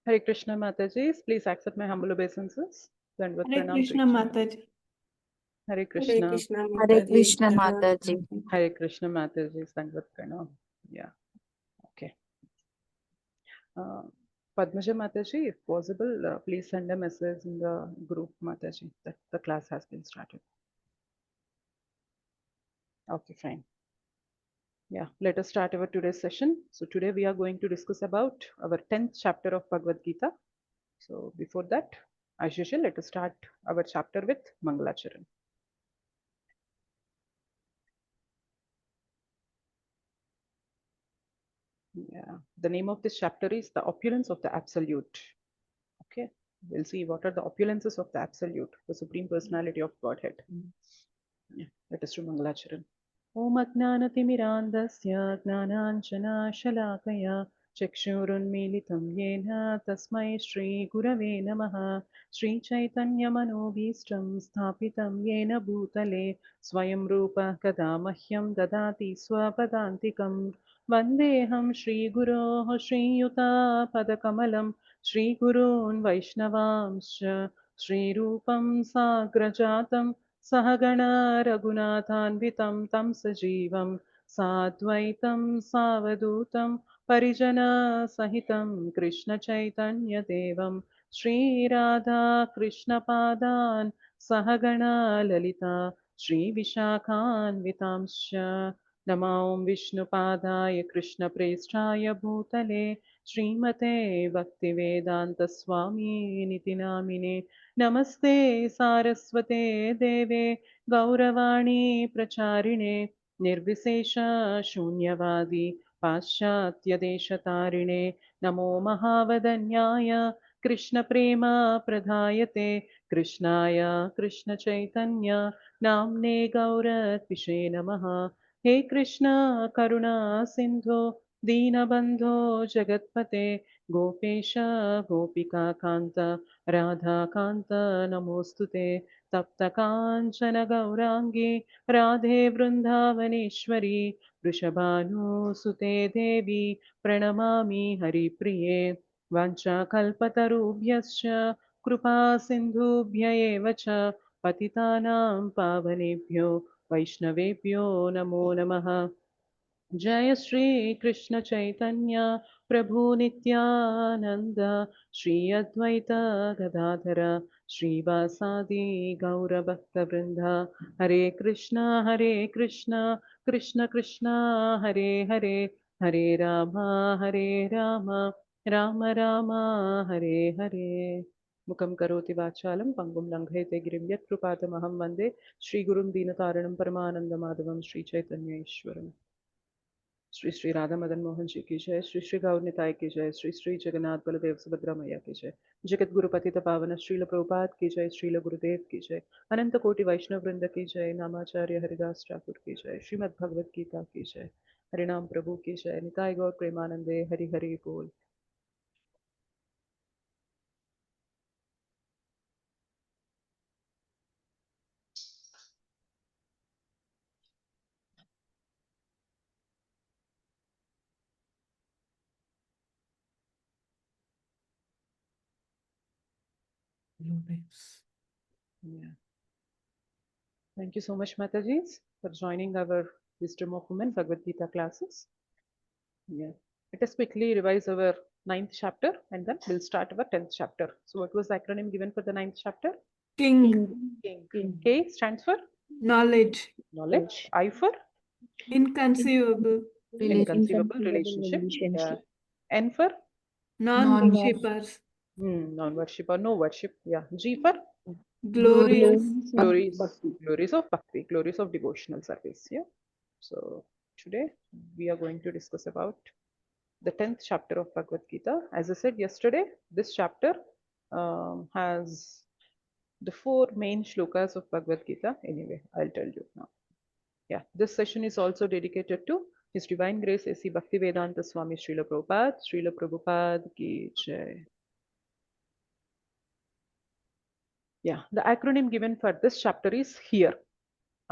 Hare Krishna Mataji, please accept my humble obeisances. Dandvat Hare pranam Krishna Preeti. Mataji. Hare Hare Krishna. Krishna Hare Mataji. Krishna Mataji. Hare Krishna Mataji, Dandvat pranam. Yeah, okay. Padmaja Mataji, if possible, please send a message in the group Mataji that the class has been started. Okay, fine. Yeah, let us start our today's session. So today we are going to discuss about our 10th chapter of Bhagavad Gita. So before that, as usual, let us start our chapter with Mangalacharan. Yeah, the name of this chapter is The Opulence of the Absolute. Okay, we'll see what are the opulences of the Absolute, the Supreme Personality of Godhead. Yeah, let us do Mangalacharan. Om Ajnanatimirandasya Jnananjana Shalakaya Chakshurunmilitam Yena Tasmai Shri Gurave Namaha Shri Chaitanya Manobhishtam Sthapitam Yena Bhutale Swayam Rupa Kadamahyam Dadati Swapadantikam Vandeham Shri Guroh Shri Yuta Padakamalam Shri Gurun Vaishnavamscha Shri Rupam Sagrajatam Sahagana Raghunathanvitam tam sajivam Sadvaitam Savadutam Parijana Sahitam Krishna Chaitanya Devam Shri Radha Krishna Padan Sahagana Lalita Shri Vishakhan Vitamsha Namaum Vishnu Padaya Krishna Prestaya Bhutale Srimate Bhaktivedanta Swami Nitinamine Namaste Saraswate Deve Gauravani Pracharine Nirvisesha Shunyavadi Paschatya Deshatarine Namo Mahavadanyaya Krishna Prema Pradhayate Krishnaya Krishna Chaitanya Namne Gauratvishe Namaha He Krishna Karuna Sindho Dinabandho Jagatpate Gopesha Gopika Kanta Radha-kanta namostute tapta-kanchana gaurangi Radhe Vrindavaneshwari Vrishabhanu-sute Devi Pranamami Haripriye Vancha-kalpatarubhyascha Krupa-sindhubhya eva cha Patitanam pavanebhyo Vaishnavebhyo Namo Namaha Jaya Shri Krishna Chaitanya Prabhu Nityananda Shri Advaita Gadadhara Shri Vasadi Gaura Bhakta Vrinda Hare Krishna Krishna Krishna Hare Hare Hare Rama Rama Rama Hare Hare Mukam karoti vachalam pangum langhete girim yat krupatamaham vande Shri Gurum Dinataranam Paramananda Madhavam Shri Chaitanya Ishwaram Shri Shri Radha Madan Mohan ji की जय श्री श्री गौर निताय की जय श्री श्री जगन्नाथ बलदेव सुभद्रा मैया की जय जगत गुरु पतित पावन श्रील प्रभुपाद की जय श्रील गुरुदेव की जय अनंत कोटि वैष्णव वृंद की जय नामाचार्य हरिदास ठाकुर की जय श्रीमद् भगवद गीता की जय हरिनाम प्रभु की जय निताय गौर प्रेमानंदे हरि हरि बोल Yeah. Thank you so much, Mataji, for joining our Wisdom of Women Bhagavad Gita classes. Yeah. Let us quickly revise our 9th chapter and then we'll start our 10th chapter. So what was the acronym given for the 9th chapter? King. K stands for Knowledge. knowledge. I for Inconceivable. inconceivable relationship. N for Non-worshippers. non-worship or no worship. Yeah. G for Glorious. glories of bhakti, glories of devotional service. Yeah. So today we are going to discuss about the 10th chapter of Bhagavad Gita. As I said yesterday, this chapter has the 4 main shlokas of Bhagavad Gita. Anyway, I'll tell you now. Yeah, this session is also dedicated to His Divine Grace A.C. Bhaktivedanta Swami Srila Prabhupada. Srila Prabhupada ki jai. Yeah, the acronym given for this chapter is here.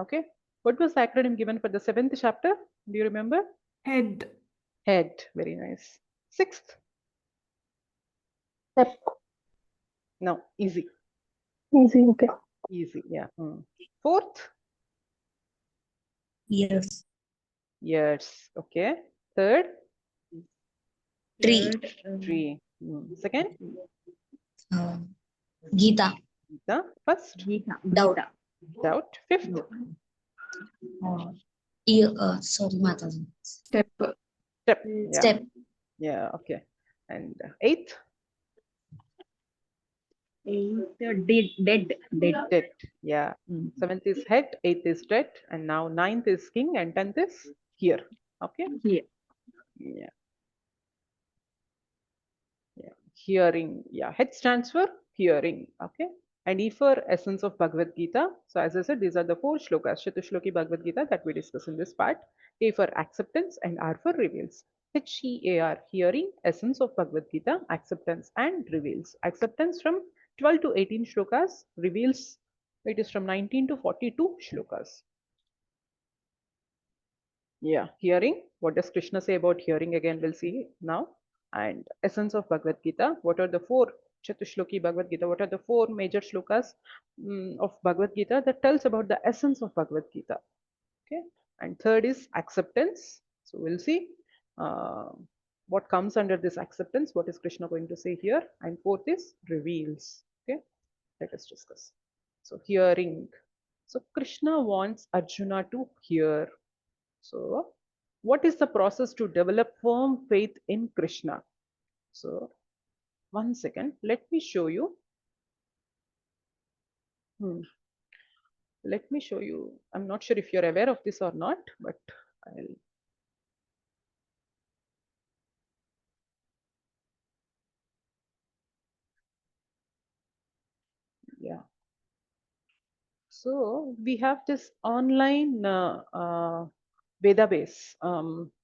Okay, what was the acronym given for the 7th chapter? Do you remember? Head. Head. Very nice. 6th. Step. No, easy. Easy. Okay. Easy, yeah. Fourth, Years. years. Okay. Third, Tree. tree. Second, Gita. Gita. First, Doubt. doubt. Fifth, Sorry, Mataji. Step. step. Yeah. Step. Yeah. Okay. And eighth, Dead. dead. Yeah. Seventh is head. Eighth is dead. And now ninth is king. And 10th is here. Okay. Here. Yeah. Yeah. Hearing. Yeah. Head stands for hearing. Okay. And E for essence of Bhagavad Gita. So as I said, these are the four shlokas, Chatushloki Bhagavad Gita that we discuss in this part. A for acceptance and R for reveals. HEAR, hearing, essence of Bhagavad Gita, acceptance and reveals. Acceptance from 12 to 18 shlokas, reveals it is from 19 to 42 shlokas. Yeah, hearing. What does Krishna say about hearing? Again, we'll see now. And essence of Bhagavad Gita. What are the four Chatushloki Bhagavad Gita? What are the four major shlokas of Bhagavad Gita that tells about the essence of Bhagavad Gita? Okay. And third is acceptance. So we'll see what comes under this acceptance. What is Krishna going to say here? And fourth is reveals. Okay. Let us discuss. So hearing. So Krishna wants Arjuna to hear. So, what is the process to develop firm faith in Krishna? So, one second, let me show you. Let me show you. I'm not sure if you're aware of this or not, but I'll. Yeah. So, we have this online database.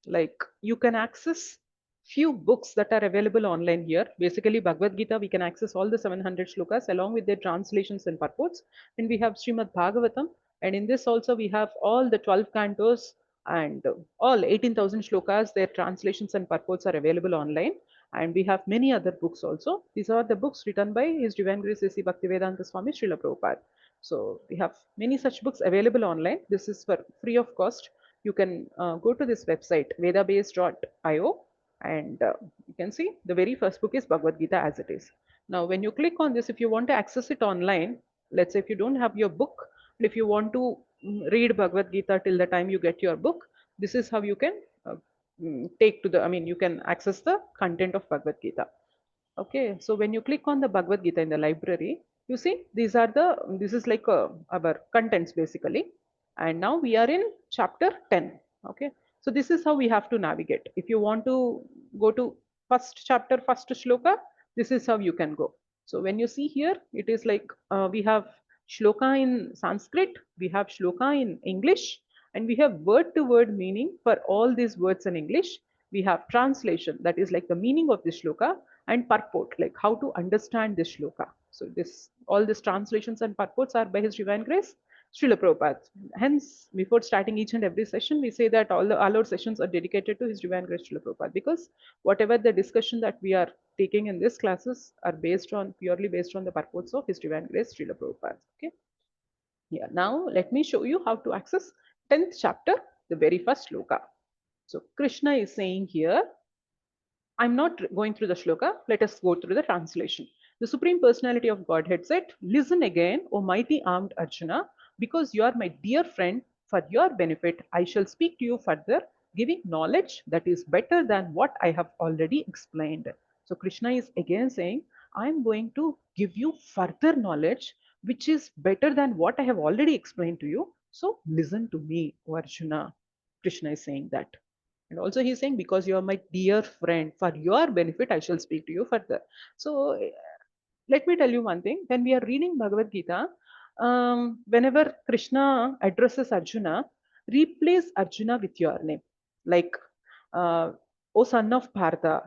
Like you can access few books that are available online here. Basically, Bhagavad Gita, we can access all the 700 shlokas along with their translations and purports. And we have Srimad Bhagavatam. And in this also, we have all the 12 cantos and all 18,000 shlokas, their translations and purports are available online. And we have many other books also. These are the books written by His Divine Grace A.C. Bhaktivedanta Swami Srila Prabhupada. So we have many such books available online. This is for free of cost. You can go to this website vedabase.io and you can see the very first book is Bhagavad Gita as it is. Now when you click on this, if you want to access it online, let's say if you don't have your book, if you want to read Bhagavad Gita till the time you get your book, this is how you can take to the, I mean, you can access the content of Bhagavad Gita. Okay, so when you click on the Bhagavad Gita in the library, you see these are the, this is like our contents basically. And now we are in chapter 10. Okay, so this is how we have to navigate. If you want to go to first chapter, first shloka, this is how you can go. So when you see here, it is like we have shloka in Sanskrit, we have shloka in English, and we have word to word meaning for all these words in English. We have translation, that is like the meaning of this shloka, and purport, like how to understand this shloka. So this, all these translations and purports are by His Divine Grace Srila Prabhupada. Hence, before starting each and every session, we say that all our sessions are dedicated to His Divine Grace Srila Prabhupada, because whatever the discussion that we are taking in these classes are based on, purely based on the purports of His Divine Grace Srila Prabhupada. Okay. Yeah. Now let me show you how to access 10th chapter, the very first shloka. So Krishna is saying here, I'm not going through the shloka. Let us go through the translation. The Supreme Personality of Godhead said, listen again, O mighty armed Arjuna, because you are my dear friend. For your benefit, I shall speak to you further, giving knowledge that is better than what I have already explained. So Krishna is again saying, I am going to give you further knowledge, which is better than what I have already explained to you. So listen to me, O Arjuna. Krishna is saying that. And also he's saying, because you are my dear friend, for your benefit, I shall speak to you further. So let me tell you one thing. When we are reading Bhagavad Gita, whenever Krishna addresses Arjuna, replace Arjuna with your name. Like, O son of Bharata,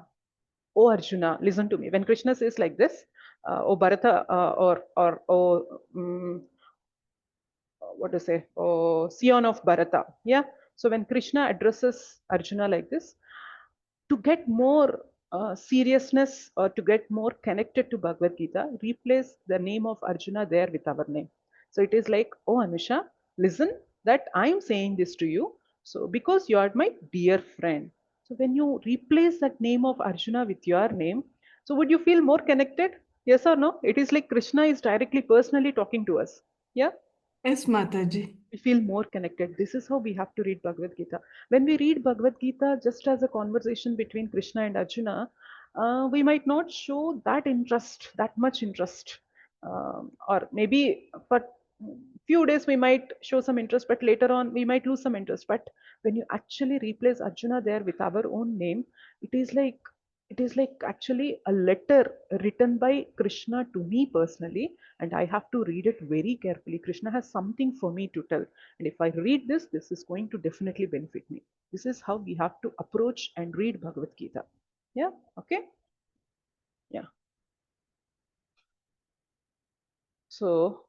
O Arjuna, listen to me. When Krishna says like this, O Bharata, or O what to say, Sion of Bharata. Yeah. So when Krishna addresses Arjuna like this, to get more seriousness or to get more connected to Bhagavad Gita, replace the name of Arjuna there with our name. So it is like, oh Anusha, listen, that I am saying this to you. So because you are my dear friend. So when you replace that name of Arjuna with your name, so would you feel more connected? Yes or no? It is like Krishna is directly personally talking to us. Yeah? Yes, Mataji. We feel more connected. This is how we have to read Bhagavad Gita. When we read Bhagavad Gita just as a conversation between Krishna and Arjuna, we might not show that interest, that much interest. Or maybe for few days we might show some interest, but later on we might lose some interest. But when you actually replace Arjuna there with our own name, it is like it is like actually a letter written by Krishna to me personally, and I have to read it very carefully. Krishna has something for me to tell, and if I read this, this is going to definitely benefit me. This is how we have to approach and read Bhagavad Gita. Yeah, okay. Yeah. So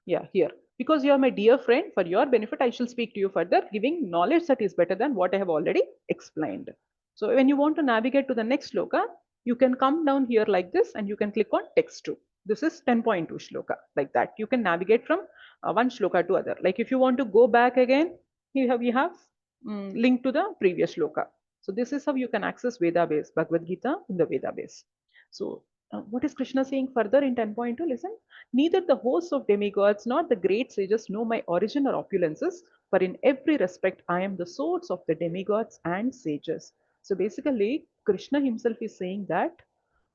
yeah, here. Because you are my dear friend, for your benefit, I shall speak to you further, giving knowledge that is better than what I have already explained. So when you want to navigate to the next shloka, you can come down here like this and you can click on text 2. This is 10.2 shloka, like that. You can navigate from one shloka to other. Like if you want to go back again, we have link to the previous shloka. So this is how you can access Veda base, Bhagavad Gita in the Veda base. So what is Krishna saying further in 10.2? Listen. Neither the hosts of demigods nor the great sages know my origin or opulences, for in every respect I am the source of the demigods and sages. So basically, Krishna himself is saying that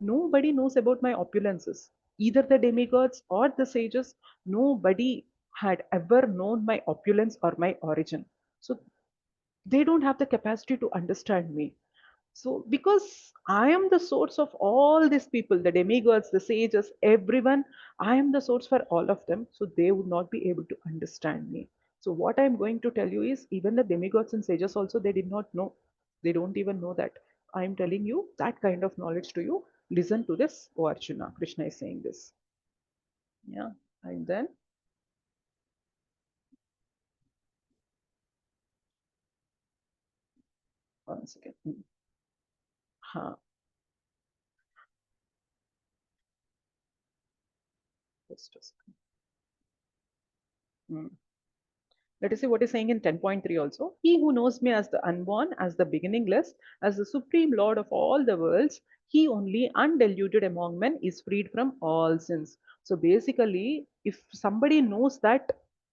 nobody knows about my opulences. Either the demigods or the sages, nobody had ever known my opulence or my origin. So they don't have the capacity to understand me. So, because I am the source of all these people, the demigods, the sages, everyone, I am the source for all of them. So, they would not be able to understand me. So, what I am going to tell you is even the demigods and sages also, they did not know. They don't even know that. I am telling you that kind of knowledge to you. Listen to this, O Arjuna. Krishna is saying this. Yeah. And then, one second. Ha. Just a second. Hmm. Let us see what is saying in 10.3 also. He who knows me as the unborn, as the beginningless, as the supreme Lord of all the worlds, he only undiluted among men is freed from all sins. So basically, if somebody knows that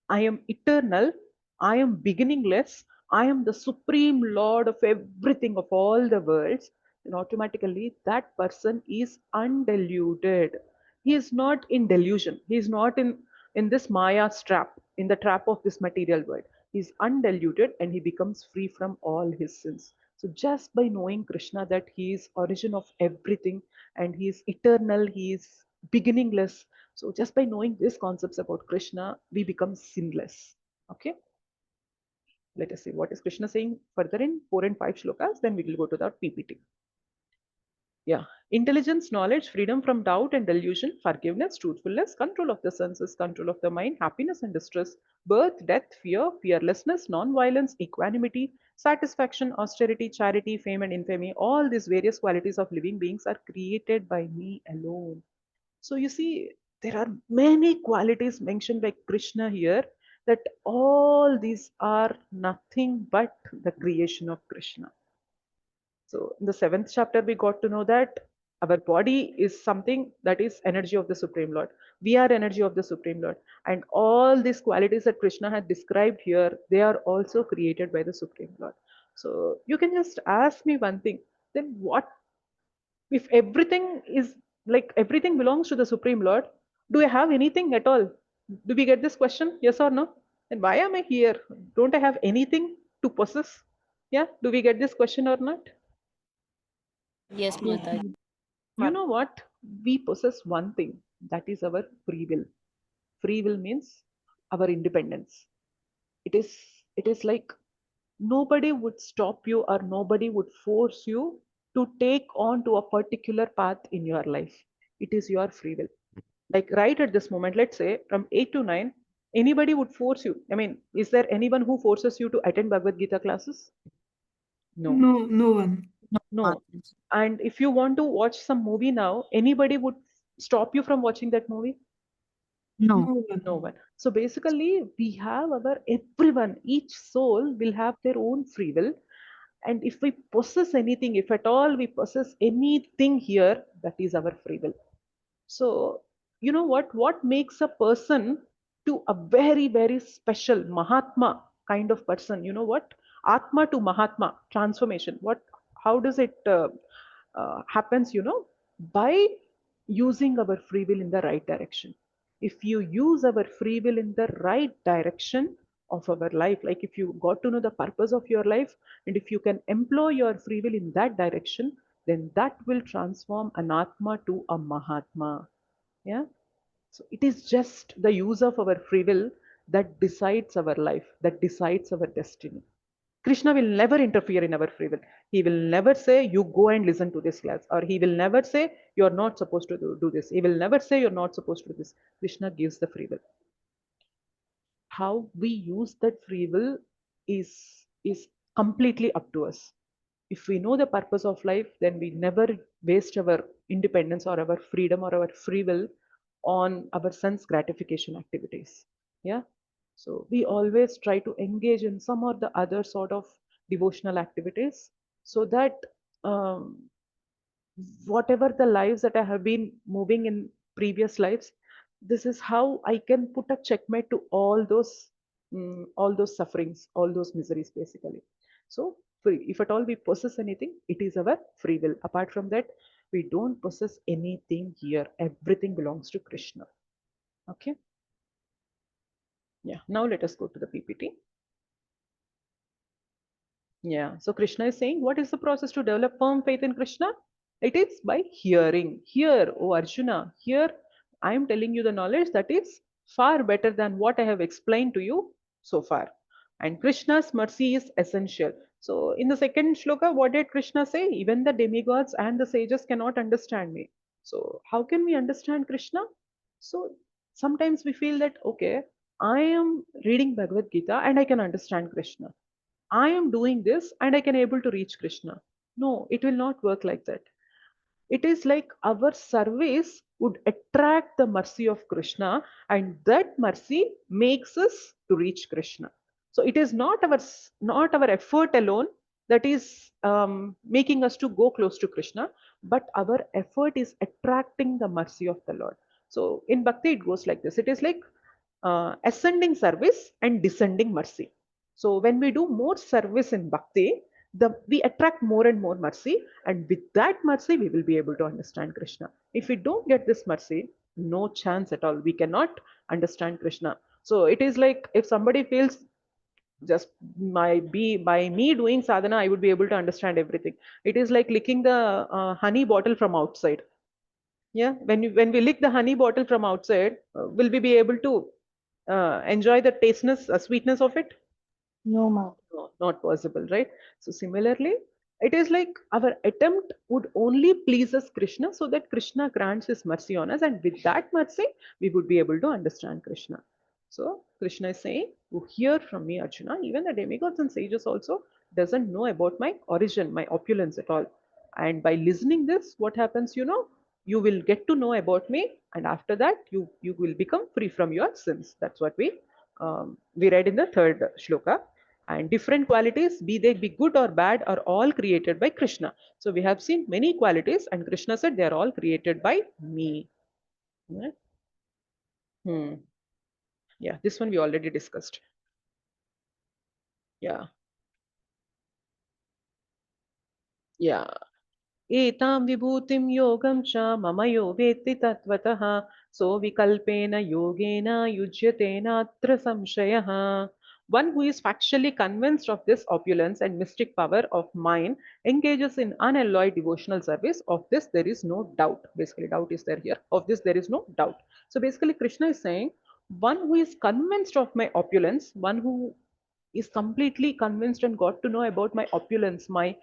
I am eternal, I am beginningless, I am the supreme Lord of everything of all the worlds, then automatically that person is undiluted. He is not in delusion. He is not in this Maya trap, in the trap of this material world. He is undiluted and he becomes free from all his sins. So just by knowing Krishna that he is origin of everything and he is eternal, he is beginningless. So just by knowing these concepts about Krishna, we become sinless. Okay. Let us see what is Krishna saying further in 4 and 5 shlokas. Then we will go to the PPT. Yeah. Intelligence, knowledge, freedom from doubt and delusion, forgiveness, truthfulness, control of the senses, control of the mind, happiness and distress, birth, death, fear, fearlessness, non-violence, equanimity, satisfaction, austerity, charity, fame and infamy, all these various qualities of living beings are created by me alone. So you see, there are many qualities mentioned by Krishna here that all these are nothing but the creation of Krishna. So in the 7th chapter, we got to know that our body is something that is energy of the Supreme Lord. We are energy of the Supreme Lord. And all these qualities that Krishna had described here, they are also created by the Supreme Lord. So you can just ask me one thing, then what if everything is like everything belongs to the Supreme Lord? Do I have anything at all? Do we get this question? Yes or no? And why am I here? Don't I have anything to possess? Yeah, do we get this question or not? Yes, Yes, Mataji. You know what? We possess one thing, that is our free will. Free will means our independence. It is like nobody would stop you or nobody would force you to take on to a particular path in your life. It is your free will. Like right at this moment, let's say from 8 to 9, anybody would force you. I mean, is there anyone who forces you to attend Bhagavad Gita classes? No. No, no one. No. And if you want to watch some movie now, anybody would stop you from watching that movie? No No. one. No one. So basically, we have everyone, each soul will have their own free will. And if we possess anything, if at all we possess anything here, that is our free will. So, you know what? What makes a person to a very, very special Mahatma kind of person? You know what? Atma to Mahatma transformation. How does it happens? By using our free will in the right direction. If you use our free will in the right direction of our life, like if you got to know the purpose of your life, and if you can employ your free will in that direction, then that will transform an Atma to a Mahatma. Yeah. So it is just the use of our free will that decides our life, that decides our destiny. Krishna will never interfere in our free will. He will never say, you go and listen to this class, or he will never say, you're not supposed to do this. He will never say, you're not supposed to do this. Krishna gives the free will. How we use that free will is completely up to us. If we know the purpose of life, then we never waste our independence or our freedom or our free will on our sense gratification activities. Yeah. So we always try to engage in some or the other sort of devotional activities, so that um, whatever the lives that I have been moving in previous lives, this is how I can put a checkmate to all those sufferings, all those miseries, basically. So, if at all we possess anything, it is our free will. Apart from that, we don't possess anything here. Everything belongs to Krishna. Okay. Yeah. Now let us go to the PPT. Yeah. So Krishna is saying, what is the process to develop firm faith in Krishna? It is by hearing. Hear, O Arjuna. Here, I am telling you the knowledge that is far better than what I have explained to you so far. And Krishna's mercy is essential. So in the second shloka, what did Krishna say? Even the demigods and the sages cannot understand me. So how can we understand Krishna? So sometimes we feel that, okay, I am reading Bhagavad Gita and I can understand Krishna. I am doing this and I can able to reach Krishna. No, it will not work like that. It is like our service would attract the mercy of Krishna, and that mercy makes us to reach Krishna. So it is not our effort alone that is making us to go close to Krishna, but our effort is attracting the mercy of the Lord. So in Bhakti it goes like this. It is like ascending service and descending mercy. So when we do more service in Bhakti, we attract more and more mercy, and with that mercy we will be able to understand Krishna. If we don't get this mercy, no chance at all, we cannot understand Krishna. So it is like, if somebody feels just by me doing sadhana I would be able to understand everything, it is like licking the honey bottle from outside. Yeah, when we lick the honey bottle from outside, will we be able to enjoy the tasteness, sweetness of it? No, ma'am. No, not possible, right? So similarly, it is like our attempt would only please us Krishna, so that Krishna grants his mercy on us, and with that mercy, we would be able to understand Krishna. So Krishna is saying, "You hear from me, Arjuna. Even the demigods and sages also doesn't know about my origin, my opulence at all. And by listening this, what happens? You will get to know about me, and after that, you will become free from your sins." That's what we read in the third shloka. And different qualities, be they be good or bad, are all created by Krishna. So we have seen many qualities, and Krishna said they are all created by me. Yeah. Yeah, this one we already discussed. Yeah. Yeah. एतां विभूतिं योगं च मम यो वेत्ति तत्त्वतः सो विकल्पेन योगेन युज्यते नात्र संशयः. One who is factually convinced of this opulence and mystic power of mine engages in unalloyed devotional service. Of this there is no doubt. Basically, doubt is there here. Of this there is no doubt. So basically, Krishna is saying, one who is convinced of my opulence, one who is completely convinced and got to know about my opulence, my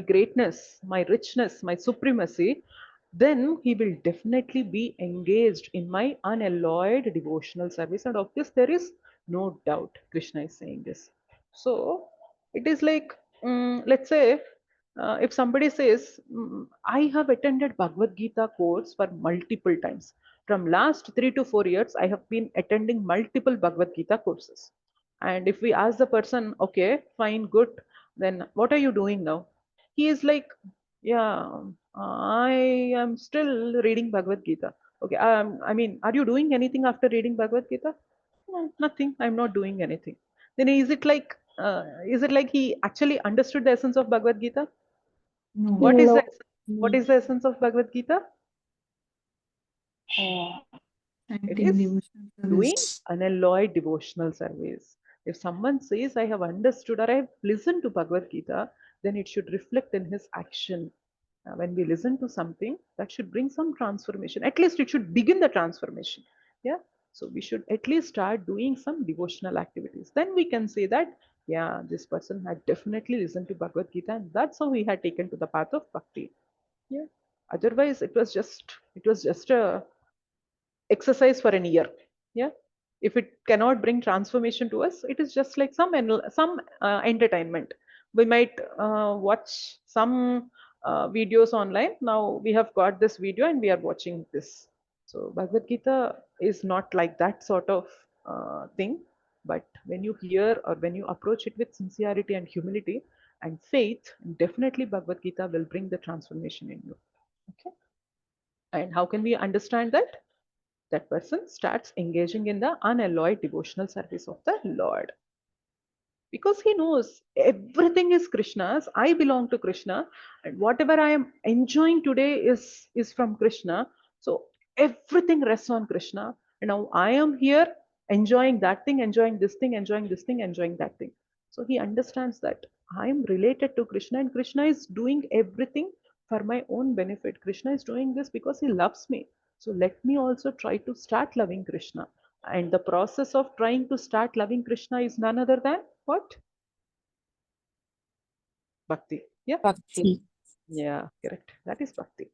greatness, my richness, my supremacy, then he will definitely be engaged in my unalloyed devotional service. And of this, there is no doubt. Krishna is saying this. So it is like, let's say, If somebody says, I have attended Bhagavad Gita course for multiple times. From last 3 to 4 years, I have been attending multiple Bhagavad Gita courses. And if we ask the person, okay, fine, good, then what are you doing now? He is like, yeah, I am still reading Bhagavad Gita. Okay, I mean, are you doing anything after reading Bhagavad Gita? No, nothing. I'm not doing anything. Then is it like he actually understood the essence of Bhagavad Gita? What is the No. what is the essence of Bhagavad Gita? It Chanting is devotional doing service. unalloyed devotional service. If someone says, I have understood or I have listened to Bhagavad Gita, then it should reflect in his action. When we listen to something, that should bring some transformation. At least it should begin the transformation. Yeah. So we should at least start doing some devotional activities. Then we can say that, yeah, this person had definitely listened to Bhagavad Gita, and that's how he had taken to the path of bhakti. Yeah. Otherwise, it was just a exercise for an year. Yeah. If it cannot bring transformation to us, it is just like some entertainment. We might watch some videos online. Now we have got this video and we are watching this. So Bhagavad Gita is not like that sort of thing. But when you hear or when you approach it with sincerity and humility and faith, definitely Bhagavad Gita will bring the transformation in you. Okay. And how can we understand that? That person starts engaging in the unalloyed devotional service of the Lord, because he knows everything is Krishna's. I belong to Krishna, and whatever I am enjoying today is from Krishna. So everything rests on Krishna, and now I am here enjoying that thing, enjoying this thing, enjoying this thing, enjoying that thing. So he understands that I am related to Krishna, and Krishna is doing everything for my own benefit. Krishna is doing this because he loves me. So let me also try to start loving Krishna. And the process of trying to start loving Krishna is none other than what? Bhakti. Yeah. Bhakti. Yeah, correct. That is bhakti.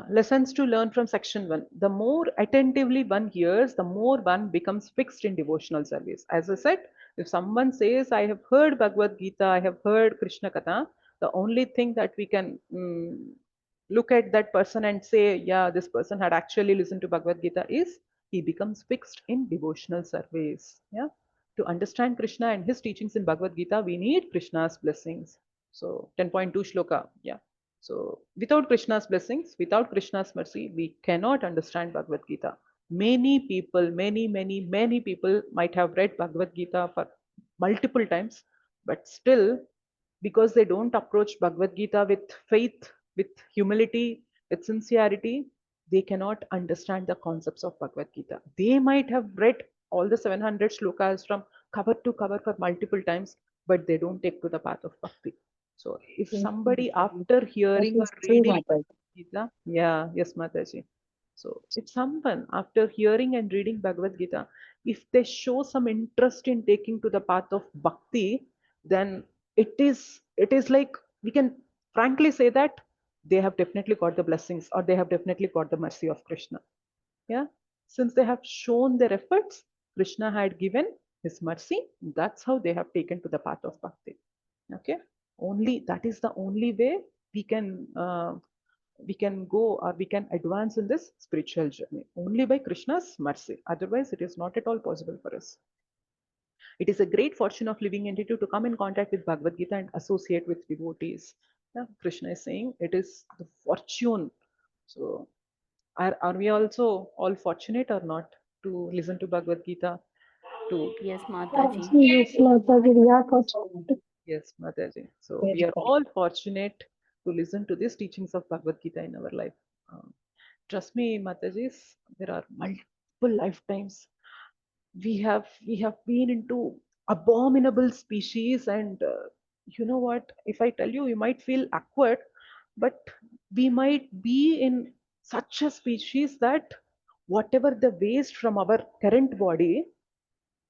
Lessons to learn from section 1. The more attentively one hears, the more one becomes fixed in devotional service. As I said, if someone says, I have heard Bhagavad Gita, I have heard Krishna Katha, the only thing that we can look at that person and say, yeah, this person had actually listened to Bhagavad Gita is he becomes fixed in devotional service. Yeah. To understand Krishna and his teachings in Bhagavad Gita, we need Krishna's blessings. So 10.2 shloka. Yeah. So without Krishna's blessings, without Krishna's mercy, we cannot understand Bhagavad Gita. Many people, many people might have read Bhagavad Gita for multiple times, but still, because they don't approach Bhagavad Gita with faith, with humility, with sincerity, they cannot understand the concepts of Bhagavad Gita. They might have read all the 700 shlokas from cover to cover for multiple times, but they don't take to the path of bhakti. So if Yes, somebody Mataji. after That hearing or is true, reading Mataji. Gita, yeah, yes, Mataji. So if someone after hearing and reading Bhagavad Gita, if they show some interest in taking to the path of bhakti, then it is like we can frankly say that they have definitely got the blessings or they have definitely got the mercy of Krishna. Yeah. Since they have shown their efforts, Krishna had given his mercy. That's how they have taken to the path of bhakti. Okay. Only that is the only way we can go or we can advance in this spiritual journey. Only by Krishna's mercy. Otherwise, it is not at all possible for us. It is a great fortune of living entity to come in contact with Bhagavad Gita and associate with devotees. Yeah, Krishna is saying it is the fortune. So are we also all fortunate or not to listen to Bhagavad Gita? To Yes, Mataji. Yes, Mataji, we are fortunate. yes, Mataji. So we Very are correct. all fortunate to listen to these teachings of Bhagavad Gita in our life. Trust me, Matajis, there are multiple lifetimes we have been into abominable species, and you know what, if I tell you, you might feel awkward, but we might be in such a species that whatever the waste from our current body,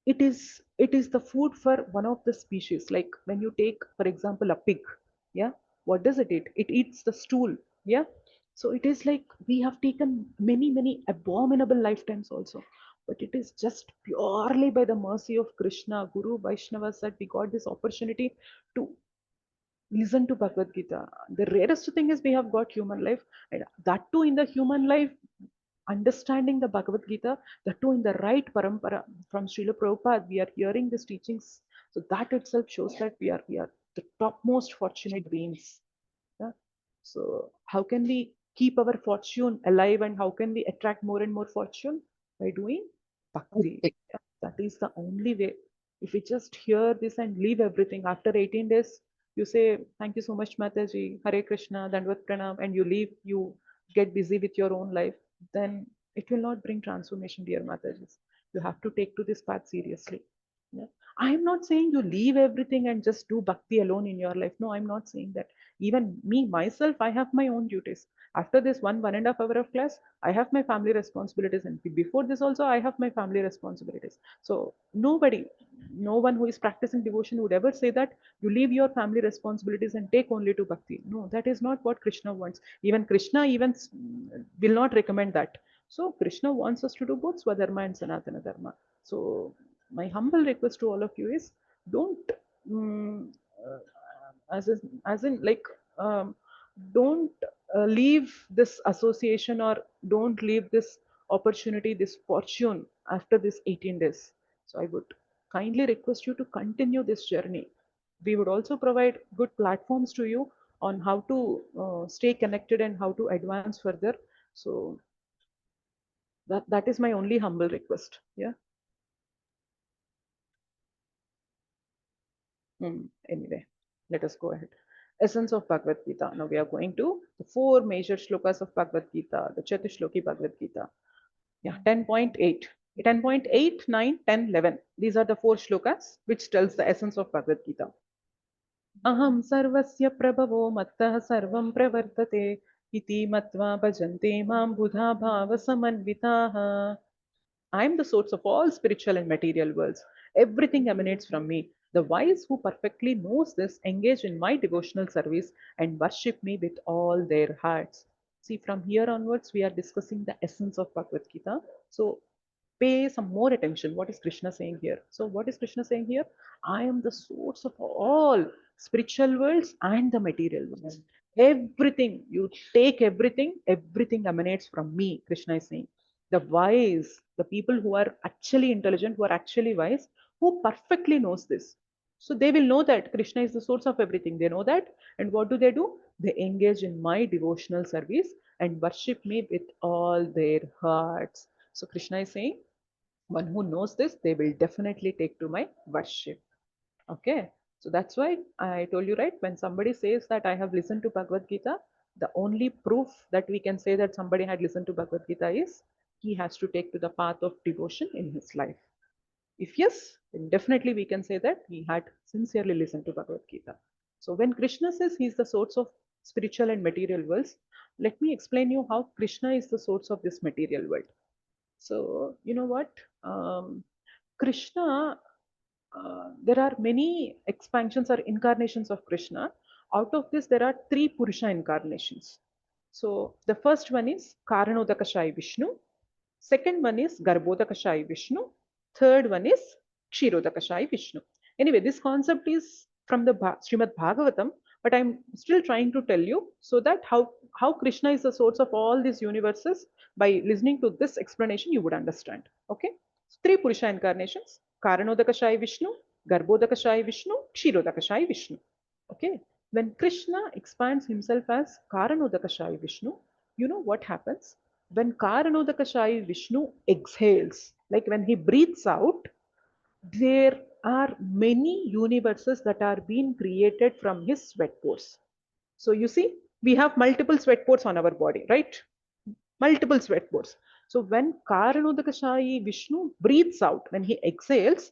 it is the food for one of the species. Like when you take for example a pig, yeah, what does it eat? It eats the stool. Yeah. So it is like we have taken many abominable lifetimes also. but it is just purely by the mercy of Krishna, Guru, Vaishnavas that we got this opportunity to listen to Bhagavad Gita. The rarest thing is we have got human life, and that too in the human life, understanding the Bhagavad Gita, that too in the right parampara from Srila Prabhupada, we are hearing these teachings. So that itself shows that we are the topmost fortunate beings. Yeah? So how can we keep our fortune alive, and how can we attract more and more fortune? By doing bhakti. Yeah? That is the only way. If we just hear this and leave everything after 18 days, you say, thank you so much, Mataji, Hare Krishna, Dandvat Pranam, and you leave, you get busy with your own life, then it will not bring transformation, dear Matajis. You have to take to this path seriously. Yeah. I am not saying you leave everything and just do bhakti alone in your life. No, I'm not saying that. Even me, myself, I have my own duties. After this 1.5 hour of class, I have my family responsibilities. And before this also, I have my family responsibilities. So nobody, no one who is practicing devotion would ever say that you leave your family responsibilities and take only to bhakti. No, that is not what Krishna wants. Even Krishna even will not recommend that. So Krishna wants us to do both Swadharma and Sanatana Dharma. So my humble request to all of you is don't mm, uh, as in like um, don't leave this association, or don't leave this opportunity, this fortune after this 18 days. So I would kindly request you to continue this journey. We would also provide good platforms to you on how to stay connected and how to advance further. So that is my only humble request. Yeah. Anyway, let us go ahead. Essence of Bhagavad Gita. Now we are going to the four major shlokas of Bhagavad Gita, the Chatushloki Bhagavad Gita. Yeah, 10.8. 10.8, 9, 10, 11. These are the four shlokas which tells the essence of Bhagavad Gita. Aham sarvasya prabhavo mattah sarvam pravartate iti matva bhajante mam buddha bhava samanvitaha. I am the source of all spiritual and material worlds. Everything emanates from me. The wise who perfectly knows this engage in my devotional service and worship me with all their hearts. See, from here onwards, we are discussing the essence of Bhagavad Gita. So, pay some more attention. What is Krishna saying here? So, what is Krishna saying here? I am the source of all spiritual worlds and the material worlds. Everything, you take everything, everything emanates from me, Krishna is saying. The wise, the people who are actually intelligent, who are actually wise, who perfectly knows this. So they will know that Krishna is the source of everything. They know that. And what do? They engage in my devotional service and worship me with all their hearts. So Krishna is saying, one who knows this, they will definitely take to my worship. Okay. So that's why I told you, right? When somebody says that I have listened to Bhagavad Gita, the only proof that we can say that somebody had listened to Bhagavad Gita is he has to take to the path of devotion in his life. If yes, then definitely we can say that he had sincerely listened to Bhagavad Gita. So when Krishna says he is the source of spiritual and material worlds, let me explain you how Krishna is the source of this material world. So you know what? Krishna, there are many expansions or incarnations of Krishna. Out of this, there are three Purusha incarnations. So the first one is Karanodakashai Vishnu. Second one is Garbhodakashai Vishnu. Third one is Kshirodakashai Vishnu. Anyway, this concept is from the Srimad Bhagavatam, but I'm still trying to tell you so that how Krishna is the source of all these universes. By listening to this explanation, you would understand. Okay, so three Purusha incarnations: Karanodakashai Vishnu, Garbhodakashai Vishnu, Kshirodakashai Vishnu. Okay, when Krishna expands himself as Karanodakashai Vishnu, you know what happens? When Karanodakashai Vishnu exhales, like when he breathes out, there are many universes that are being created from his sweat pores. So you see, we have multiple sweat pores on our body, right? Multiple sweat pores. So when Karanodakashai Vishnu breathes out, when he exhales,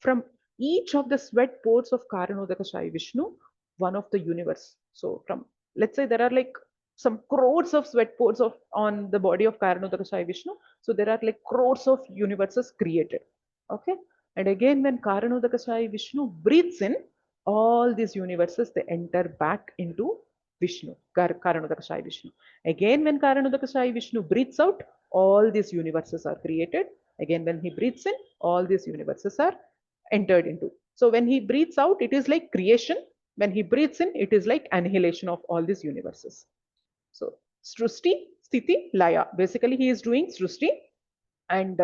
from each of the sweat pores of Karanodakashai Vishnu, one of the universe. So from, let's say there are like some crores of sweat pores of on the body of Karanodakashai Vishnu. So there are like crores of universes created. Okay. And again, when Karanodakashai Vishnu breathes in, all these universes they enter back into Vishnu, Karanodakashai Vishnu. Again, when Karanodakashai Vishnu breathes out, all these universes are created. Again, when he breathes in, all these universes are entered into. So when he breathes out, it is like creation. When he breathes in, it is like annihilation of all these universes. So Srusti, Sthiti, Laya. Basically, he is doing Srusti, and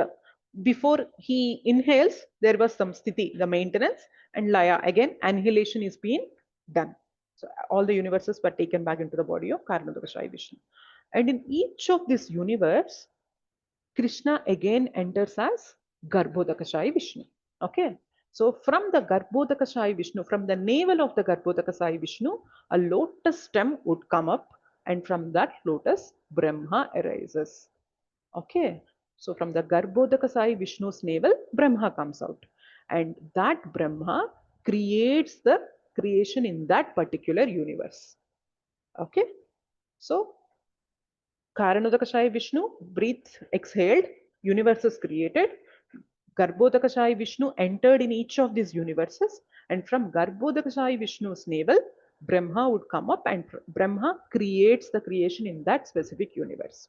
before he inhales, there was some Sthiti, the maintenance, and Laya, again, annihilation is being done. So all the universes were taken back into the body of Karanodakashayi Vishnu. And in each of this universe, Krishna again enters as Garbhodakashayi Vishnu. Okay. So from the Garbhodakashayi Vishnu, from the navel of the Garbhodakashayi Vishnu, a lotus stem would come up, and from that lotus, Brahma arises. Okay. So from the Garbhodakashayi Vishnu's navel, Brahma comes out. And that Brahma creates the creation in that particular universe. Okay. So Karanodakashayi Vishnu breathed, exhaled, universe is created. Garbhodakashayi Vishnu entered in each of these universes, and from Garbhodakashayi Vishnu's navel, Brahma would come up, and Brahma creates the creation in that specific universe.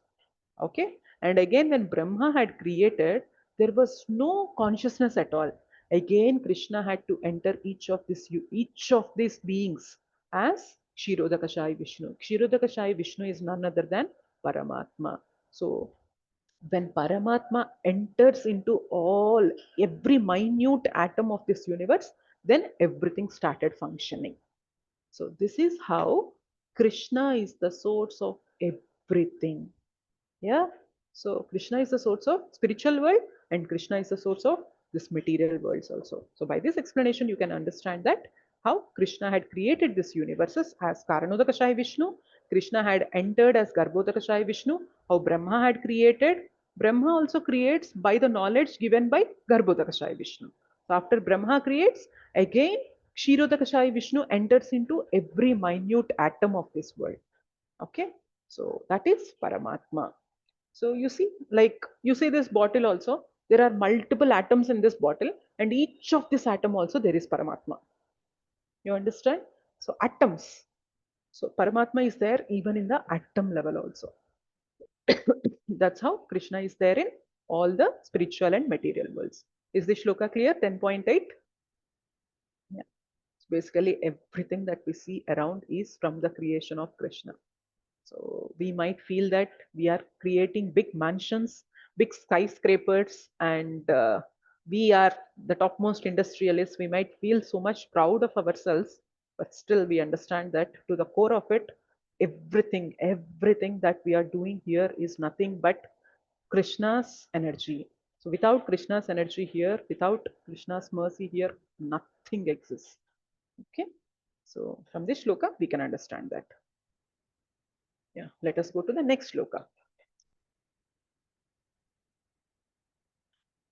Okay, and again, when Brahma had created, there was no consciousness at all. Again, Krishna had to enter each of these beings as Kshirodakashayi Vishnu. Kshirodakashayi Vishnu is none other than Paramatma. So when Paramatma enters into every minute atom of this universe, then everything started functioning. So this is how Krishna is the source of everything. Yeah. So Krishna is the source of spiritual world, and Krishna is the source of this material worlds also. So by this explanation, you can understand that how Krishna had created this universes as Karanodakashayi Vishnu. Krishna had entered as Garbhodakashayi Vishnu. How Brahma had created. Brahma also creates by the knowledge given by Garbhodakashayi Vishnu. So after Brahma creates, again Kshirodakashayi Vishnu enters into every minute atom of this world. Okay. So that is Paramatma. So you see, like you see this bottle also, there are multiple atoms in this bottle, and each of this atom also there is Paramatma. You understand? So atoms. So Paramatma is there even in the atom level also. That's how Krishna is there in all the spiritual and material worlds. Is this shloka clear? 10.8. Yeah. So basically everything that we see around is from the creation of Krishna. So we might feel that we are creating big mansions, big skyscrapers, and we are the topmost industrialists. We might feel so much proud of ourselves, but still we understand that to the core of it, everything that we are doing here is nothing but Krishna's energy. So without Krishna's energy here, without Krishna's mercy here, nothing exists. Okay. So from this shloka, we can understand that. Yeah, let us go to the next shloka.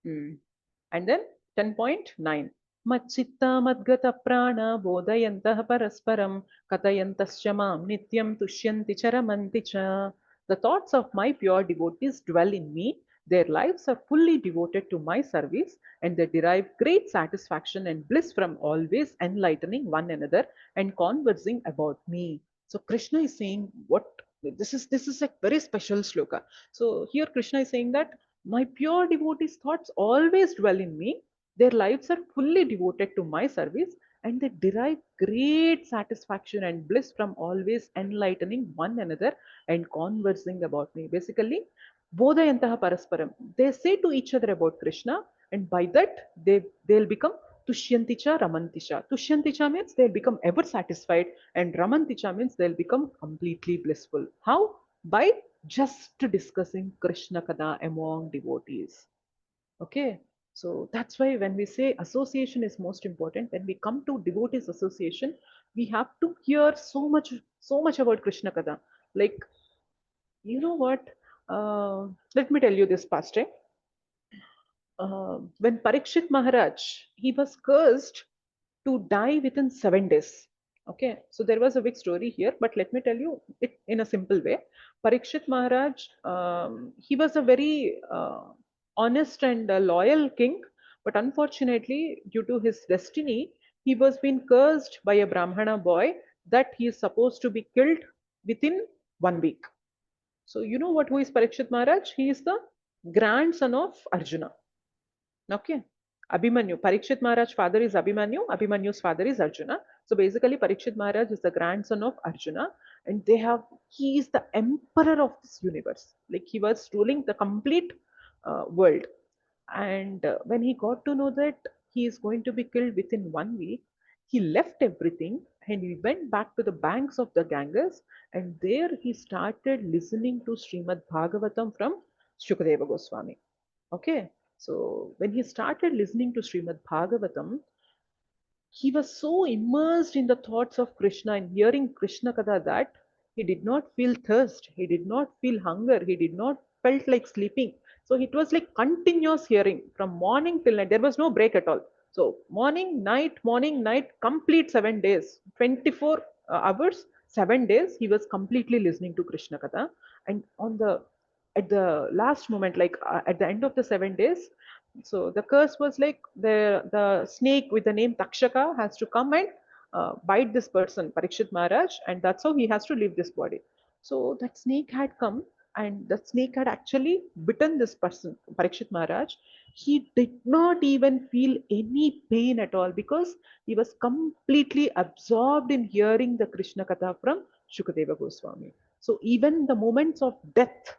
And then 10.9. Machitta madgata prana bodhayantah parasparam katayantascha mam nityam tushyanti charamanti cha. The thoughts of my pure devotees dwell in me. Their lives are fully devoted to my service, and they derive great satisfaction and bliss from always enlightening one another and conversing about me. So Krishna is saying what this is a very special shloka. So here Krishna is saying that my pure devotees' thoughts always dwell in me. Their lives are fully devoted to my service, and they derive great satisfaction and bliss from always enlightening one another and conversing about me. Basically, bodhayantaha parasparam. They say to each other about Krishna, and by that they'll become tushyanticha ramanticha. Tushyanticha means they'll become ever satisfied, and ramanticha means they'll become completely blissful. How? By just discussing Krishna Kada among devotees. Okay, so that's why when we say association is most important, when we come to devotees association, we have to hear so much about Krishna Kada. Like, you know what? Let me tell you this past time. When Parikshit Maharaj, he was cursed to die within 7 days. Okay, so there was a big story here, but let me tell you it in a simple way. Parikshit Maharaj, he was a very honest and loyal king, but unfortunately, due to his destiny, he was being cursed by a Brahmana boy that he is supposed to be killed within 1 week. So you know what? Who is Parikshit Maharaj? He is the grandson of Arjuna. Okay. Abhimanyu. Parikshit Maharaj's father is Abhimanyu. Abhimanyu's father is Arjuna. So basically, Parikshit Maharaj is the grandson of Arjuna, and he is the emperor of this universe. Like he was ruling the complete world. And when he got to know that he is going to be killed within 1 week, he left everything and he went back to the banks of the Ganges, and there he started listening to Srimad Bhagavatam from Shukadeva Goswami. Okay, so when he started listening to Srimad Bhagavatam, he was so immersed in the thoughts of Krishna and hearing Krishna Katha that he did not feel thirst, he did not feel hunger, he did not felt like sleeping. So it was like continuous hearing from morning till night. There was no break at all. So morning, night, complete 7 days, 24 hours, 7 days. He was completely listening to Krishna Katha, and at the last moment, like at the end of the 7 days, so the curse was like the snake with the name Takshaka has to come and bite this person, Parikshit Maharaj, and that's how he has to leave this body. So that snake had come, and the snake had actually bitten this person, Parikshit Maharaj. He did not even feel any pain at all because he was completely absorbed in hearing the Krishna Katha from Shukadeva Goswami. So even the moments of death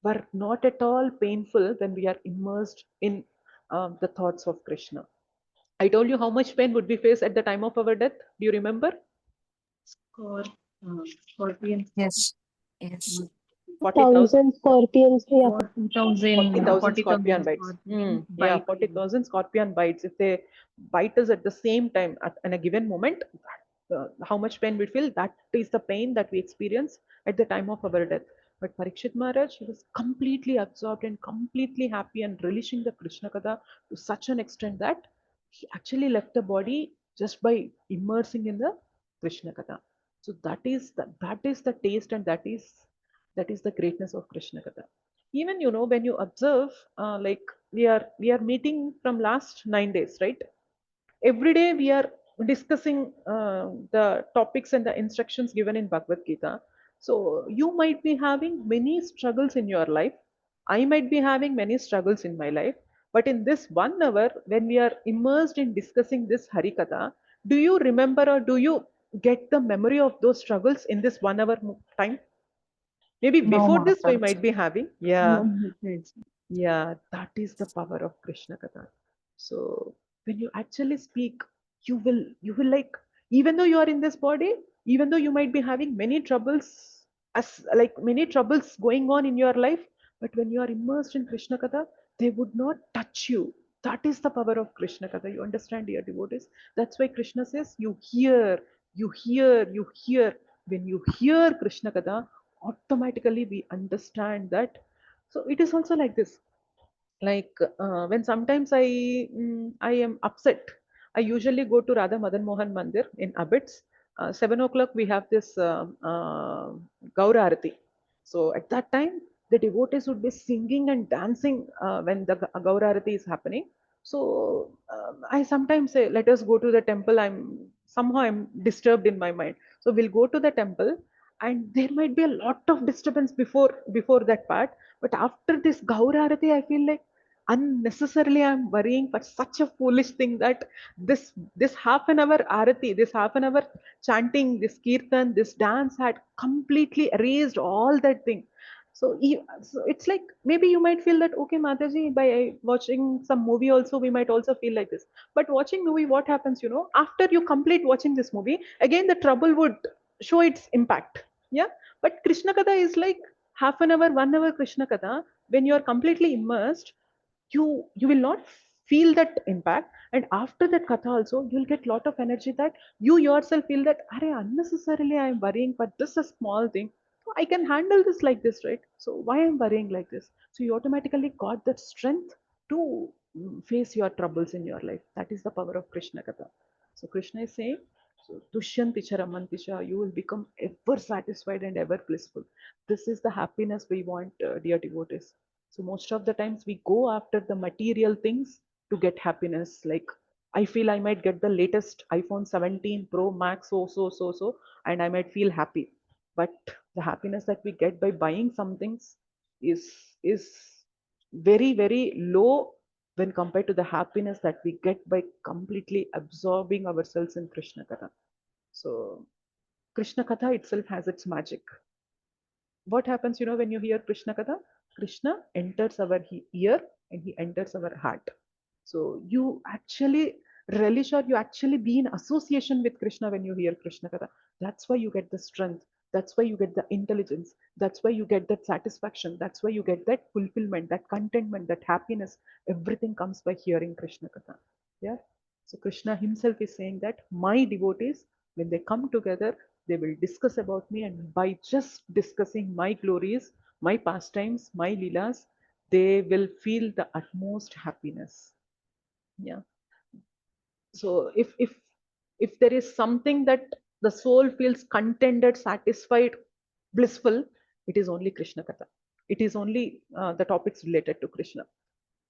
were not at all painful when we are immersed in the thoughts of Krishna. I told you how much pain would we face at the time of our death. Do you remember? Scor- Scorpion. Yes. Yes. 40,000 thousand scorpions. Yeah. 40,000 scorpion bites. Yeah, bite. 40,000 scorpion bites. If they bite us at the same time in a given moment, how much pain we feel, that is the pain that we experience at the time of our death. But Parikshit Maharaj, he was completely absorbed and completely happy and relishing the Krishna Katha to such an extent that he actually left the body just by immersing in the Krishna Katha. So that is the taste, and that is the greatness of Krishna Katha. Even when you observe, like we are meeting from last 9 days, right? Every day we are discussing the topics and the instructions given in Bhagavad Gita. So you might be having many struggles in your life. I might be having many struggles in my life. But in this 1 hour, when we are immersed in discussing this Harikatha, do you remember or do you get the memory of those struggles in this 1 hour time? Maybe No, before this we Mataji. might be having. Yeah. No, it's Yeah, that is the power of Krishna Katha. So when you actually speak, you will like, even though you are in this body, even though you might be having many troubles, as like many troubles going on in your life, but when you are immersed in Krishna Katha, they would not touch you. That is the power of Krishna Katha. You understand, dear devotees? That's why Krishna says, you hear, you hear, you hear. When you hear Krishna Katha, automatically we understand that. So it is also like this, like when sometimes I am upset, I usually go to Radha Madan Mohan Mandir in Abbots. 7 o'clock we have this Gaur Arati. So at that time the devotees would be singing and dancing when the Gaur Arati is happening. So I sometimes say, let us go to the temple. I'm disturbed in my mind, so we'll go to the temple, and there might be a lot of disturbance before that part. But after this Gaur Arati, I feel like unnecessarily I'm worrying for such a foolish thing, that this half an hour Arati, this half an hour chanting, this kirtan, this dance had completely erased all that thing. So it's like, maybe you might feel that, okay, Mataji, by watching some movie also, we might also feel like this. But watching movie, what happens, after you complete watching this movie, again the trouble would show its impact. Yeah. But Krishna Katha is like half an hour, 1 hour Krishna Katha. When you are completely immersed, you will not feel that impact, and after that katha also you'll get lot of energy, that you yourself feel that, are unnecessarily I'm worrying for this a small thing, so I can handle this like this, right? So why I'm worrying like this? So you automatically got that strength to face your troubles in your life. That is the power of Krishna Katha. So Krishna is saying, so Dushyanti cha ramanti cha, you will become ever satisfied and ever blissful. This is the happiness we want, dear devotees. So most of the times we go after the material things to get happiness. Like, I feel I might get the latest iPhone 17 Pro Max, so, and I might feel happy. But the happiness that we get by buying some things is very, very low when compared to the happiness that we get by completely absorbing ourselves in Krishna Katha. So Krishna Katha itself has its magic. What happens, when you hear Krishna Katha? Krishna enters our ear and he enters our heart. So you actually relish, or you actually be in association with Krishna when you hear Krishna Katha. That's why you get the strength. That's why you get the intelligence. That's why you get that satisfaction. That's why you get that fulfillment, that contentment, that happiness. Everything comes by hearing Krishna Katha. Yeah. So Krishna himself is saying that my devotees, when they come together, they will discuss about me, and by just discussing my glories, my pastimes, my leelas, they will feel the utmost happiness. Yeah. So if there is something that the soul feels contented, satisfied, blissful, it is only Krishna Katha. It is only the topics related to Krishna.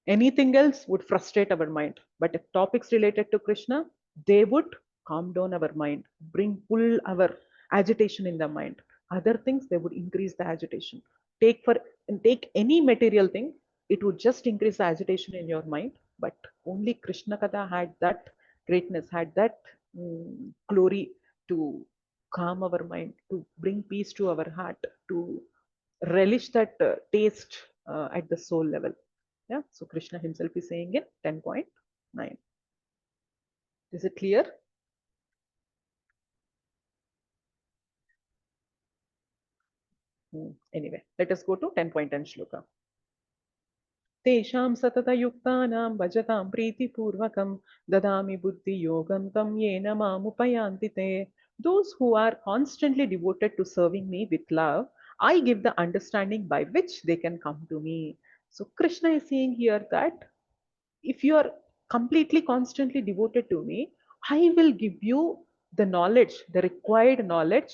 Anything else would frustrate our mind. But if topics related to Krishna, they would calm down our mind, pull our agitation in the mind. Other things, they would increase the agitation. Take any material thing, it would just increase the agitation in your mind. But only Krishna Katha had that greatness, had that glory to calm our mind, to bring peace to our heart, to relish that taste at the soul level. Yeah, so Krishna himself is saying in 10.9. Is it clear? Anyway, let us go to 10.10 shloka. तेषां सततयुक्तानां भजतां प्रीतिपूर्वकं ददामि बुद्धियोगं तं येन मामुपयान्ति ते. Those who are constantly devoted to serving me with love, I give the understanding by which they can come to me. So Krishna is saying here that if you are completely constantly devoted to me, I will give you the knowledge, the required knowledge.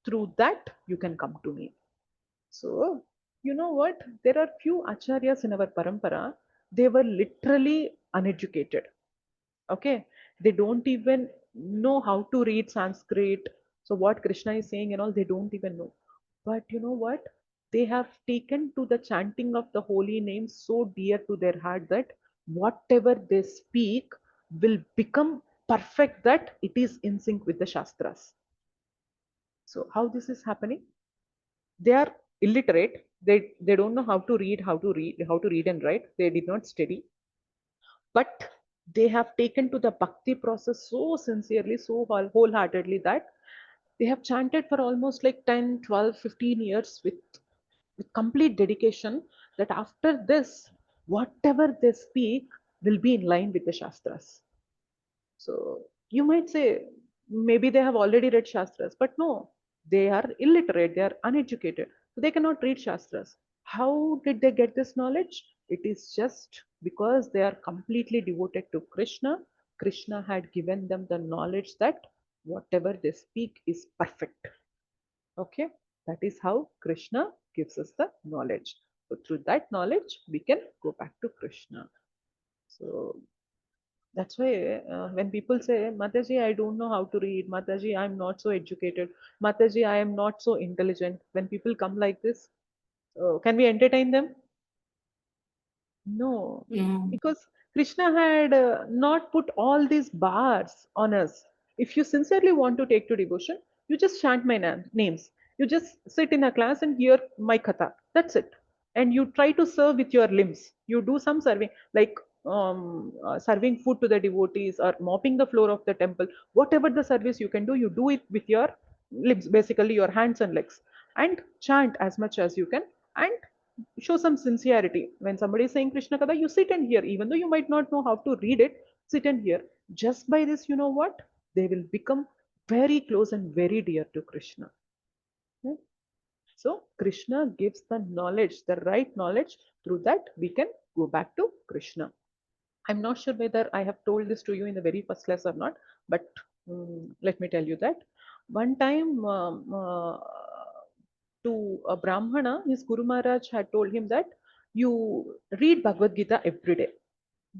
Through that you can come to me. So you know what, there are few acharyas in our parampara, they were literally uneducated. Okay, they don't even know how to read Sanskrit. So what Krishna is saying and all, they don't even know. But you know what, they have taken to the chanting of the holy name so dear to their heart that whatever they speak will become perfect, that it is in sync with the Shastras. So how this is happening? They are illiterate, they don't know how to read and write, they did not study, but they have taken to the bhakti process so sincerely, so wholeheartedly, that they have chanted for almost like 10, 12, 15 years with complete dedication, that after this, whatever they speak will be in line with the Shastras. So you might say maybe they have already read Shastras, but no, they are illiterate, they are uneducated, so they cannot read Shastras. How did they get this knowledge? It is just because they are completely devoted to Krishna. Krishna had given them the knowledge that whatever they speak is perfect. Okay, that is how Krishna gives us the knowledge. So through that knowledge, we can go back to Krishna. So that's why when people say, Mataji, I don't know how to read, Mataji, I'm not so educated, Mataji, I am not so intelligent. When people come like this, can we entertain them? No, No. because Krishna had not put all these bars on us. If you sincerely want to take to devotion, you just chant my names. You just sit in a class and hear my katha. That's it. And you try to serve with your limbs. You do some serving, like serving food to the devotees or mopping the floor of the temple. Whatever the service you can do, you do it with your limbs, basically your hands and legs, and chant as much as you can. And show some sincerity. When somebody is saying Krishna Katha, you sit and hear, even though you might not know how to read it, sit and hear. Just by this, you know what? They will become very close and very dear to Krishna. Hmm? So, Krishna gives the knowledge, the right knowledge. Through that, we can go back to Krishna. I'm not sure whether I have told this to you in the very first class or not, but let me tell you that one time to a Brahmana, his Guru Maharaj had told him that you read Bhagavad Gita every day.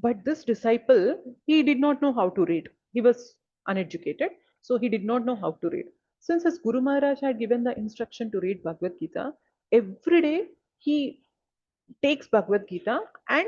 But this disciple, he did not know how to read. He was uneducated, so he did not know how to read. Since his Guru Maharaj had given the instruction to read Bhagavad Gita, every day he takes Bhagavad Gita and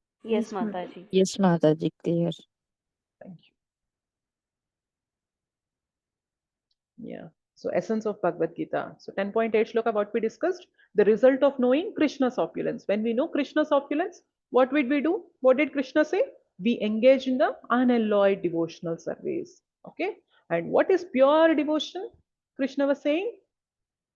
Yes, Mataji. Yes, Mataji, clear. Thank you. Yeah. So essence of Bhagavad Gita. So 10.8 shloka, what we discussed, the result of knowing Krishna's opulence. When we know Krishna's opulence, what would we do? What did Krishna say? We engage in the unalloyed devotional service. Okay. And what is pure devotion? Krishna was saying,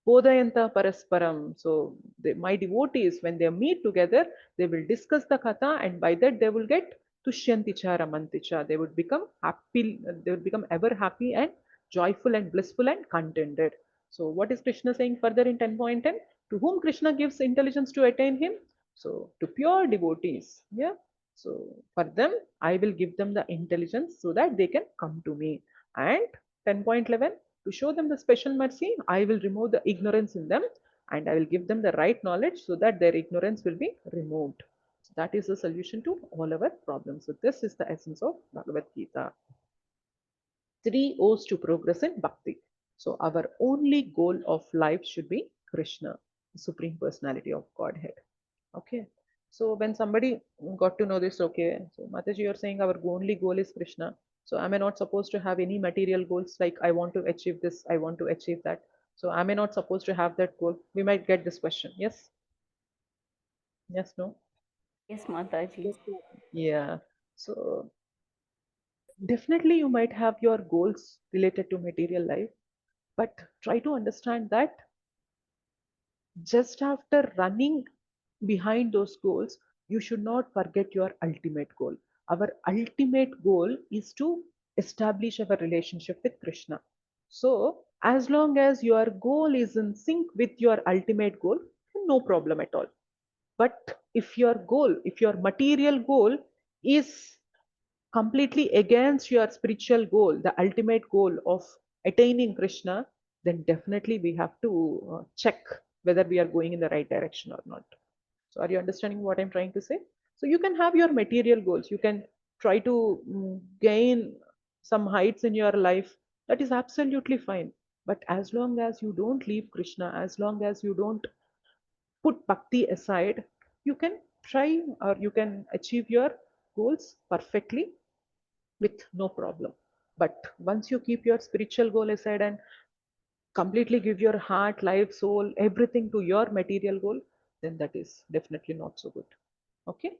Bodhayanta parasparam. So my devotees, when they meet together, they will discuss the katha, and by that they will get tushyanticha ramanticha. They would become happy, they would become ever happy and joyful and blissful and contented. So what is Krishna saying further in 10.10? To whom Krishna gives intelligence to attain him? So to pure devotees. Yeah. So for them, I will give them the intelligence so that they can come to me. And 10.11, to show them the special mercy, I will remove the ignorance in them and I will give them the right knowledge so that their ignorance will be removed. So that is the solution to all our problems. So this is the essence of Bhagavad Gita. 3 O's to progress in bhakti. So our only goal of life should be Krishna, the Supreme Personality of Godhead. Okay. So when somebody got to know this, okay, so Mataji, you're saying our only goal is Krishna. So am I not supposed to have any material goals like I want to achieve this, I want to achieve that? So am I not supposed to have that goal? We might get this question. Yes? Yes, no? Yes, Mataji. Yeah. So definitely you might have your goals related to material life, but try to understand that just after running behind those goals, you should not forget your ultimate goal. Our ultimate goal is to establish our relationship with Krishna. So, as long as your goal is in sync with your ultimate goal, no problem at all. But if your goal, if your material goal is completely against your spiritual goal, the ultimate goal of attaining Krishna, then definitely we have to check whether we are going in the right direction or not. So, are you understanding what I'm trying to say? So, you can have your material goals, you can try to gain some heights in your life. That is absolutely fine. But as long as you don't leave Krishna, as long as you don't put bhakti aside, you can try or you can achieve your goals perfectly with no problem. But once you keep your spiritual goal aside and completely give your heart, life, soul, everything to your material goal, then that is definitely not so good. Okay.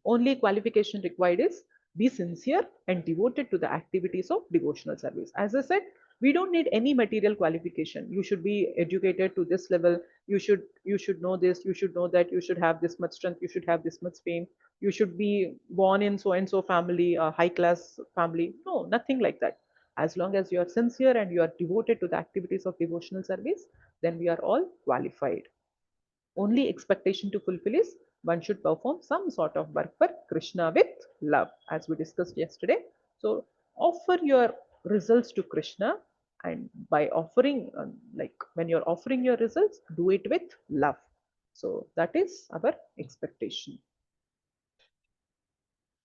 Only qualification required is be sincere and devoted to the activities of devotional service. As I said, we don't need any material qualification. You should be educated to this level. You should know this. You should know that. You should have this much strength. You should have this much fame. You should be born in so and so family, a high class family. No, nothing like that. As long as you are sincere and you are devoted to the activities of devotional service, then we are all qualified. Only expectation to fulfill is one should perform some sort of work for Krishna with love, as we discussed yesterday. So offer your results to Krishna, and by offering, like when you're offering your results, do it with love. So that is our expectation.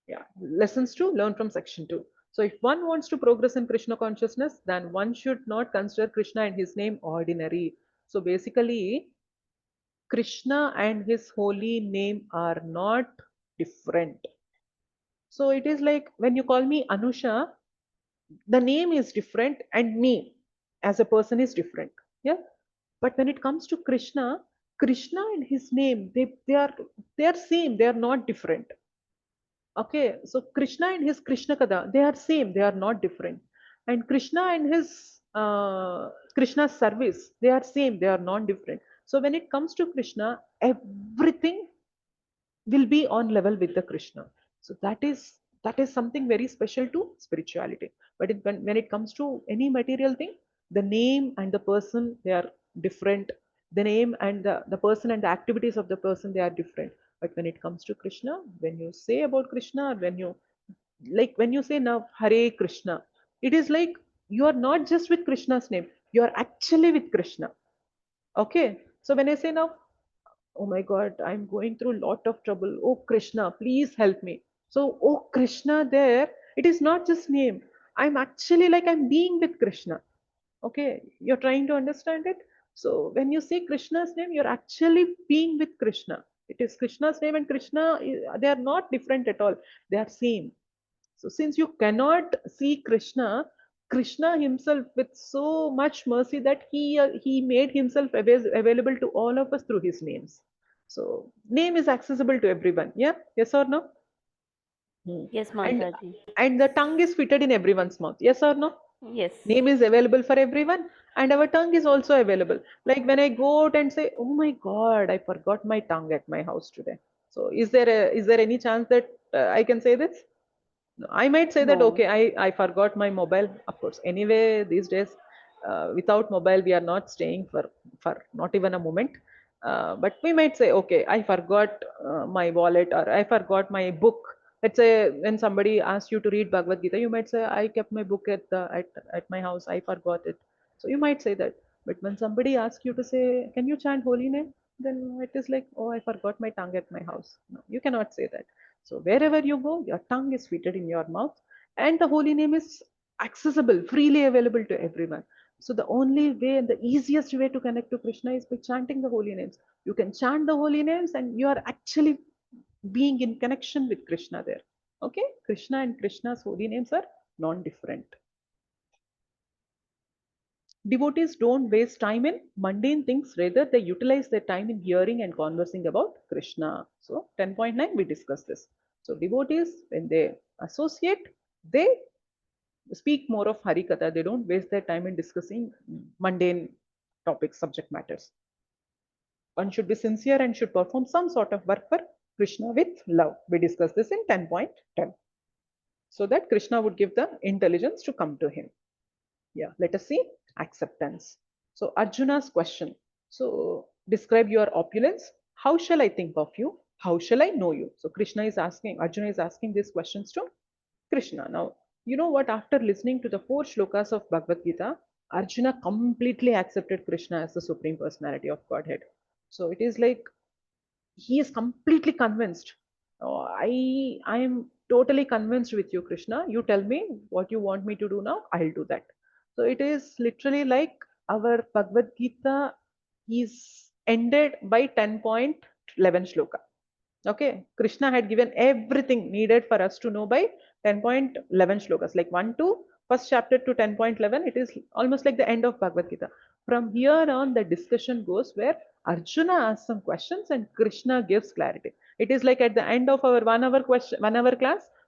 Yeah, lessons to learn from section 2. So if one wants to progress in Krishna consciousness, then one should not consider Krishna and his name ordinary. So basically, Krishna and his holy name are not different. So it is like when you call me Anusha, the name is different and me as a person is different. Yeah. But when it comes to Krishna, Krishna and his name, they are same, they are not different. Okay. So Krishna and his Krishna Kada, they are same, they are not different. And Krishna and his Krishna's service, they are same, they are not different. So when it comes to Krishna, everything will be on level with the Krishna. So that is something very special to spirituality. But when it comes to any material thing, the name and the person, they are different. The name and the person and the activities of the person, they are different. But when it comes to Krishna, when you say about Krishna, when you say now Hare Krishna, it is like you are not just with Krishna's name, you are actually with Krishna. Okay. So when I say now, oh my God, I'm going through a lot of trouble, oh Krishna, please help me. So oh Krishna, there it is not just name, I'm actually like I'm being with Krishna. Okay, you're trying to understand it. So when you say Krishna's name, you're actually being with Krishna. It is Krishna's name, and Krishna, they are not different at all. They are same. So since you cannot see Krishna, Krishna himself with so much mercy that he made himself available to all of us through his names. So name is accessible to everyone. Yeah, yes or no? Yes, And Mataji. the tongue is fitted in everyone's mouth. Yes or no? Yes. Name is available for everyone, and our tongue is also available. Like when I go out and say, "Oh my God, I forgot my tongue at my house today." So is there any chance that I can say this? No, I might say that, No. okay, I forgot my mobile. Of course, anyway, these days, without mobile, we are not staying for not even a moment. But we might say, okay, I forgot my wallet, or I forgot my book. Let's say when somebody asks you to read Bhagavad Gita, you might say, I kept my book at my house. I forgot it. So you might say that. But when somebody asks you to say, can you chant holy name? Then it is like, oh, I forgot my tongue at my house. No, you cannot say that. So wherever you go, your tongue is fitted in your mouth, and the holy name is accessible, freely available to everyone. So the only way and the easiest way to connect to Krishna is by chanting the holy names. You can chant the holy names and you are actually being in connection with Krishna there. Okay? Krishna and Krishna's holy names are non-different. Devotees don't waste time in mundane things, rather, they utilize their time in hearing and conversing about Krishna. So, 10.9, we discussed this. So, devotees, when they associate, they speak more of Harikatha. They don't waste their time in discussing mundane topics, subject matters. One should be sincere and should perform some sort of work for Krishna with love. We discussed this in 10.10. So that Krishna would give the intelligence to come to him. Yeah, let us see acceptance. So Arjuna's question. So describe your opulence. How shall I think of you? How shall I know you? So Krishna is asking, Arjuna is asking these questions to Krishna. Now, you know what? After listening to the 4 shlokas of Bhagavad Gita, Arjuna completely accepted Krishna as the Supreme Personality of Godhead. So it is like he is completely convinced. Oh, I am totally convinced with you, Krishna. You tell me what you want me to do now, I'll do that. So it is literally like our Bhagavad Gita is ended by 10.11 shloka. Okay, Krishna had given everything needed for us to know by 10.11 shlokas, like 1 to first chapter to 10.11. It is almost like the end of Bhagavad Gita. From here on, the discussion goes where Arjuna asks some questions and Krishna gives clarity. It is like at the end of our 1 hour class,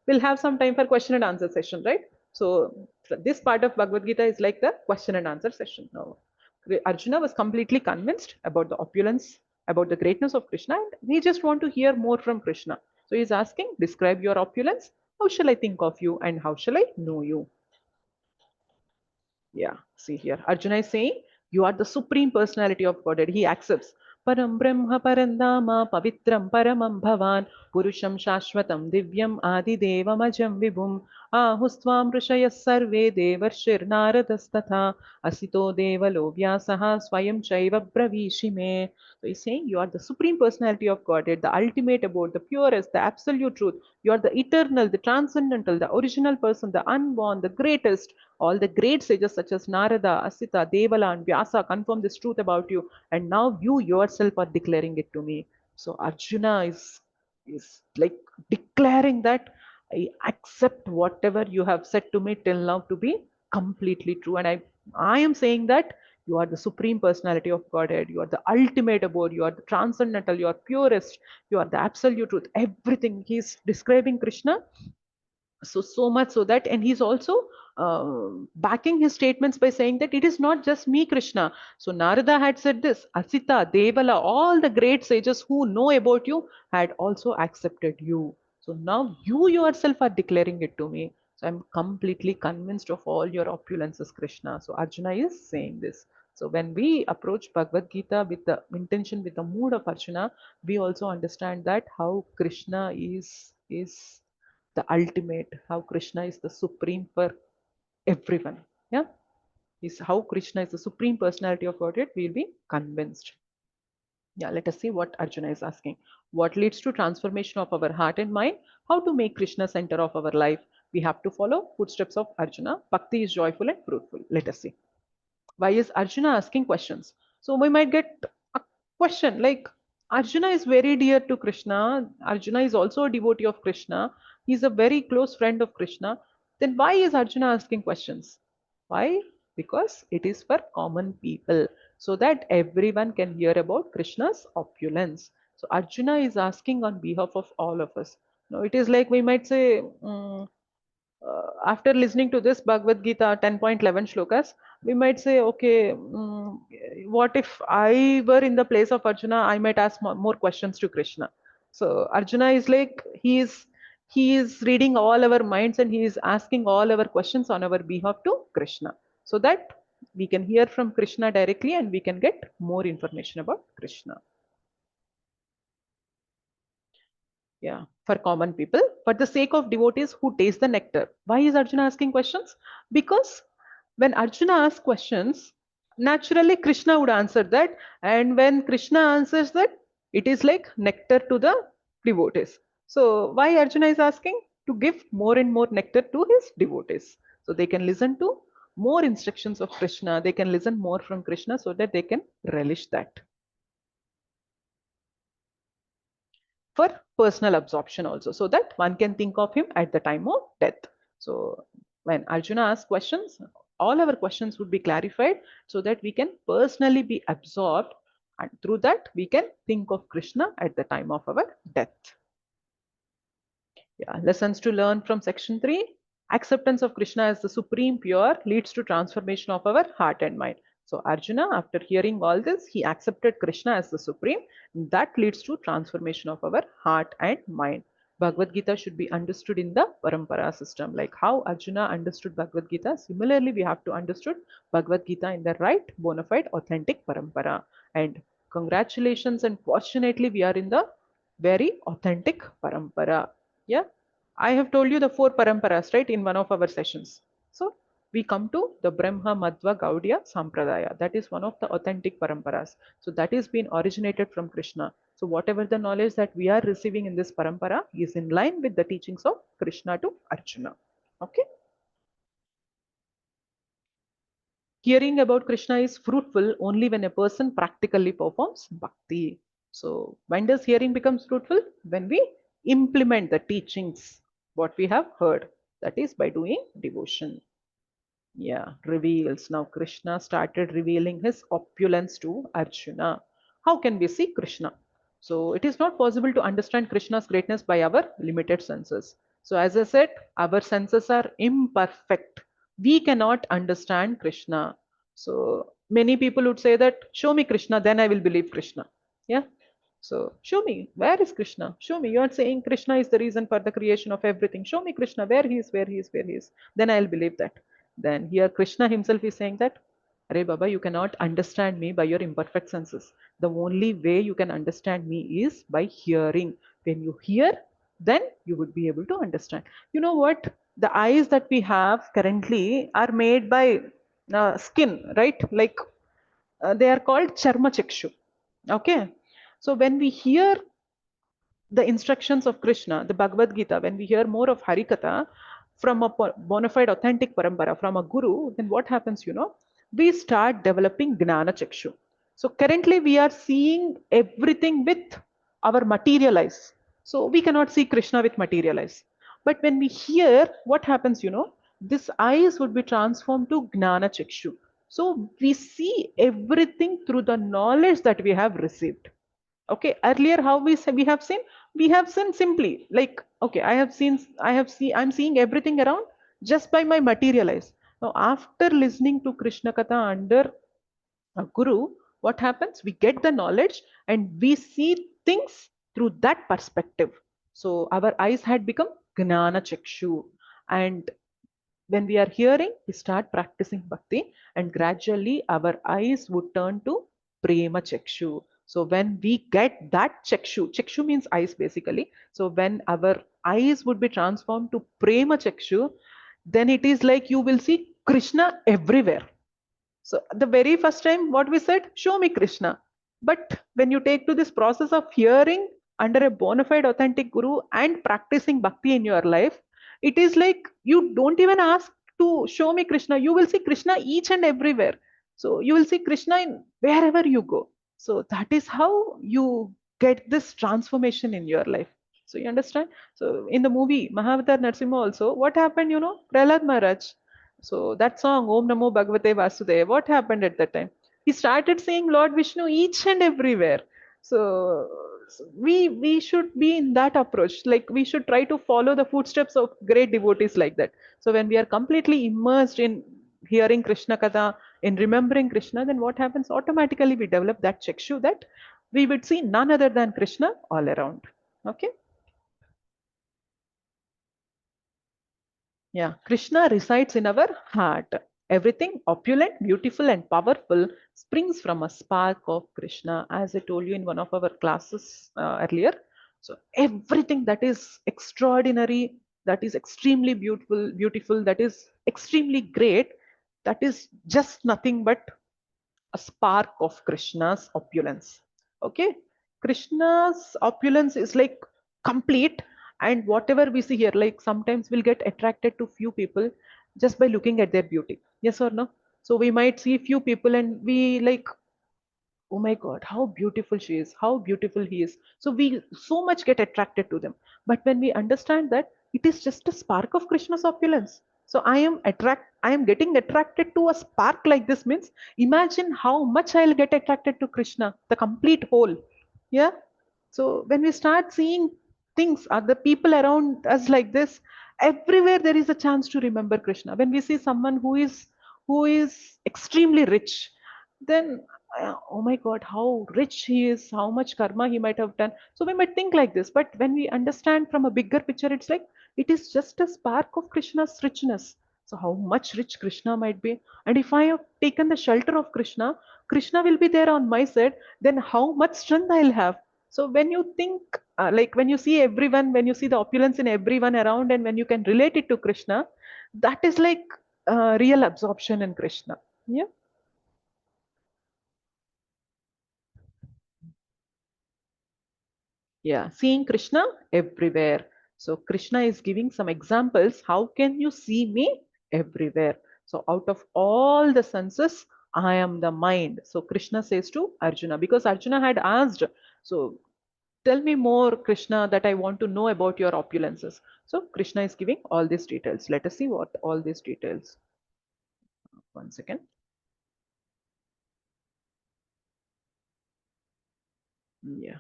we'll have some time for question and answer session, right? So this part of Bhagavad Gita is like the question and answer session. Now, Arjuna was completely convinced about the opulence, about the greatness of Krishna, and we just want to hear more from Krishna. So he's asking, describe your opulence. How shall I think of you and how shall I know you? Yeah, see here. Arjuna is saying, you are the supreme personality of Godhead. He accepts. Param Brahma Parandama Pavitram Paramam Bhavan Purusham Shashvatam Divyam Adi Devam Ajam Vibhum Ahustvam Rishayas Sarve Devarshir Naradastatha Asito Devalo Vyasaha Swayam Chaiva Bravishime. So he's saying you are the supreme personality of Godhead, the ultimate abode, the purest, the absolute truth. You are the eternal, the transcendental, the original person, the unborn, the greatest. All the great sages such as Narada, Asita, Devala, and Vyasa confirm this truth about you, and now you yourself are declaring it to me. So Arjuna is like declaring that I accept whatever you have said to me till now to be completely true, and I am saying that you are the supreme personality of Godhead. You are the ultimate abode. You are the transcendental. You are purest. You are the absolute truth. Everything. He's describing Krishna so much so that, and he's also backing his statements by saying that it is not just me, Krishna. So Narada had said this, Asita, Devala, all the great sages who know about you had also accepted you. So now you yourself are declaring it to me. So I'm completely convinced of all your opulences, Krishna. So Arjuna is saying this. So when we approach Bhagavad Gita with the intention, with the mood of Arjuna, we also understand that how Krishna is the ultimate, how Krishna is the supreme for everyone. Yeah, is how Krishna is the supreme personality of Godhead. We'll be convinced. Yeah, let us see what Arjuna is asking. What leads to transformation of our heart and mind? How to make Krishna center of our life? We have to follow footsteps of Arjuna. Bhakti is joyful and fruitful. Let us see. Why is Arjuna asking questions? So we might get a question like, Arjuna is very dear to Krishna. Arjuna is also a devotee of Krishna. He's a very close friend of Krishna. Then why is Arjuna asking questions? Why? Because it is for common people, so that everyone can hear about Krishna's opulence. So Arjuna is asking on behalf of all of us. Now it is like we might say, after listening to this Bhagavad Gita 10.11 shlokas, we might say, okay, what if I were in the place of Arjuna? I might ask more questions to Krishna. So Arjuna is like, he is reading all our minds and he is asking all our questions on our behalf to Krishna, so that we can hear from Krishna directly and we can get more information about Krishna. Yeah, for common people, for the sake of devotees who taste the nectar. Why is Arjuna asking questions? Because when Arjuna asks questions, naturally Krishna would answer that, and when Krishna answers that, it is like nectar to the devotees. So why Arjuna is asking? To give more and more nectar to his devotees, so they can listen to more instructions of Krishna, they can listen more from Krishna, so that they can relish that. For personal absorption also, so that one can think of him at the time of death. So when Arjuna asks questions, all our questions would be clarified, so that we can personally be absorbed, and through that we can think of Krishna at the time of our death. Yeah, lessons to learn from section 3. Acceptance of Krishna as the supreme pure leads to transformation of our heart and mind. So Arjuna, after hearing all this, he accepted Krishna as the supreme. That leads to transformation of our heart and mind. Bhagavad Gita should be understood in the parampara system. Like how Arjuna understood Bhagavad Gita, similarly we have to understood Bhagavad Gita in the right, bona fide, authentic parampara. And congratulations, and fortunately we are in the very authentic parampara. Yeah, I have told you the 4 paramparas, right, in one of our sessions. So we come to the Brahma Madhva Gaudiya Sampradaya. That is one of the authentic paramparas. So that is been originated from Krishna. So whatever the knowledge that we are receiving in this parampara is in line with the teachings of Krishna to Arjuna. Okay. Hearing about Krishna is fruitful only when a person practically performs bhakti. So when does hearing becomes fruitful? When we implement the teachings, what we have heard. That is by doing devotion. Yeah, reveals. Now Krishna started revealing his opulence to Arjuna. How can we see Krishna? So it is not possible to understand Krishna's greatness by our limited senses. So as I said, our senses are imperfect. We cannot understand Krishna. So many people would say that, show me Krishna, then I will believe Krishna. Yeah. So show me, where is Krishna? Show me. You are saying Krishna is the reason for the creation of everything. Show me Krishna, where he is, where he is, where he is. Then I'll believe that. Then here Krishna himself is saying that, Arey Baba, you cannot understand me by your imperfect senses. The only way you can understand me is by hearing. When you hear, then you would be able to understand. You know what? The eyes that we have currently are made by skin, right? Like they are called charma chakshu. Okay. So when we hear the instructions of Krishna, the Bhagavad Gita, when we hear more of Harikatha from a bona fide authentic parampara, from a guru, then what happens, we start developing Gnana Chakshu. So currently we are seeing everything with our material eyes. So we cannot see Krishna with material eyes. But when we hear, what happens, this eyes would be transformed to Gnana Chakshu. So we see everything through the knowledge that we have received. Okay, earlier how we have seen simply like, okay, I'm seeing everything around just by my material eyes. Now after listening to Krishna Katha under a guru, what happens? We get the knowledge and we see things through that perspective. So our eyes had become Gnana Chakshu, and when we are hearing, we start practicing bhakti, and gradually our eyes would turn to prema chakshu. So when we get that chakshu, chakshu means eyes basically. So when our eyes would be transformed to prema chakshu, then it is like you will see Krishna everywhere. So the very first time, what we said, show me Krishna. But when you take to this process of hearing under a bona fide authentic guru and practicing bhakti in your life, it is like you don't even ask to show me Krishna. You will see Krishna each and everywhere. So you will see Krishna in wherever you go. So that is how you get this transformation in your life. So you understand? So in the movie Mahavatar Narsimha also, what happened, Prahlad Maharaj. So that song, Om Namo Bhagavate Vasudeva, what happened at that time? He started saying Lord Vishnu each and everywhere. So we should be in that approach. Like we should try to follow the footsteps of great devotees like that. So when we are completely immersed in hearing Krishna Katha, in remembering Krishna, then what happens? Automatically we develop that chakshu that we would see none other than Krishna all around. Okay. Yeah, Krishna resides in our heart. Everything opulent, beautiful, and powerful springs from a spark of Krishna, as I told you in one of our classes earlier. So, everything that is extraordinary, that is extremely beautiful, that is extremely great, that is just nothing but a spark of Krishna's opulence. Okay, Krishna's opulence is like complete, and whatever we see here, like sometimes we'll get attracted to few people just by looking at their beauty. Yes or no? So we might see few people and we like, oh my god, how beautiful she is, how beautiful he is, so we so much get attracted to them. But when we understand that it is just a spark of Krishna's opulence, so I am getting attracted to a spark like this, means imagine how much I'll get attracted to Krishna, the complete whole. Yeah. So when we start seeing things, other people around us like this, everywhere there is a chance to remember Krishna. When we see someone who is extremely rich, then oh my god, how rich he is, how much karma he might have done. So we might think like this, but when we understand from a bigger picture, it's like it is just a spark of Krishna's richness. So how much rich Krishna might be, and if I have taken the shelter of Krishna, Krishna will be there on my side, then how much strength I'll have. So when you think, like when you see everyone, when you see the opulence in everyone around, and when you can relate it to Krishna, that is like real absorption in Krishna. Yeah. Yeah, seeing Krishna everywhere. So Krishna is giving some examples. How can you see me everywhere? So out of all the senses, I am the mind. So Krishna says to Arjuna, because Arjuna had asked, so tell me more, Krishna, that I want to know about your opulences. So Krishna is giving all these details. Let us see what all these details. One second. Yeah.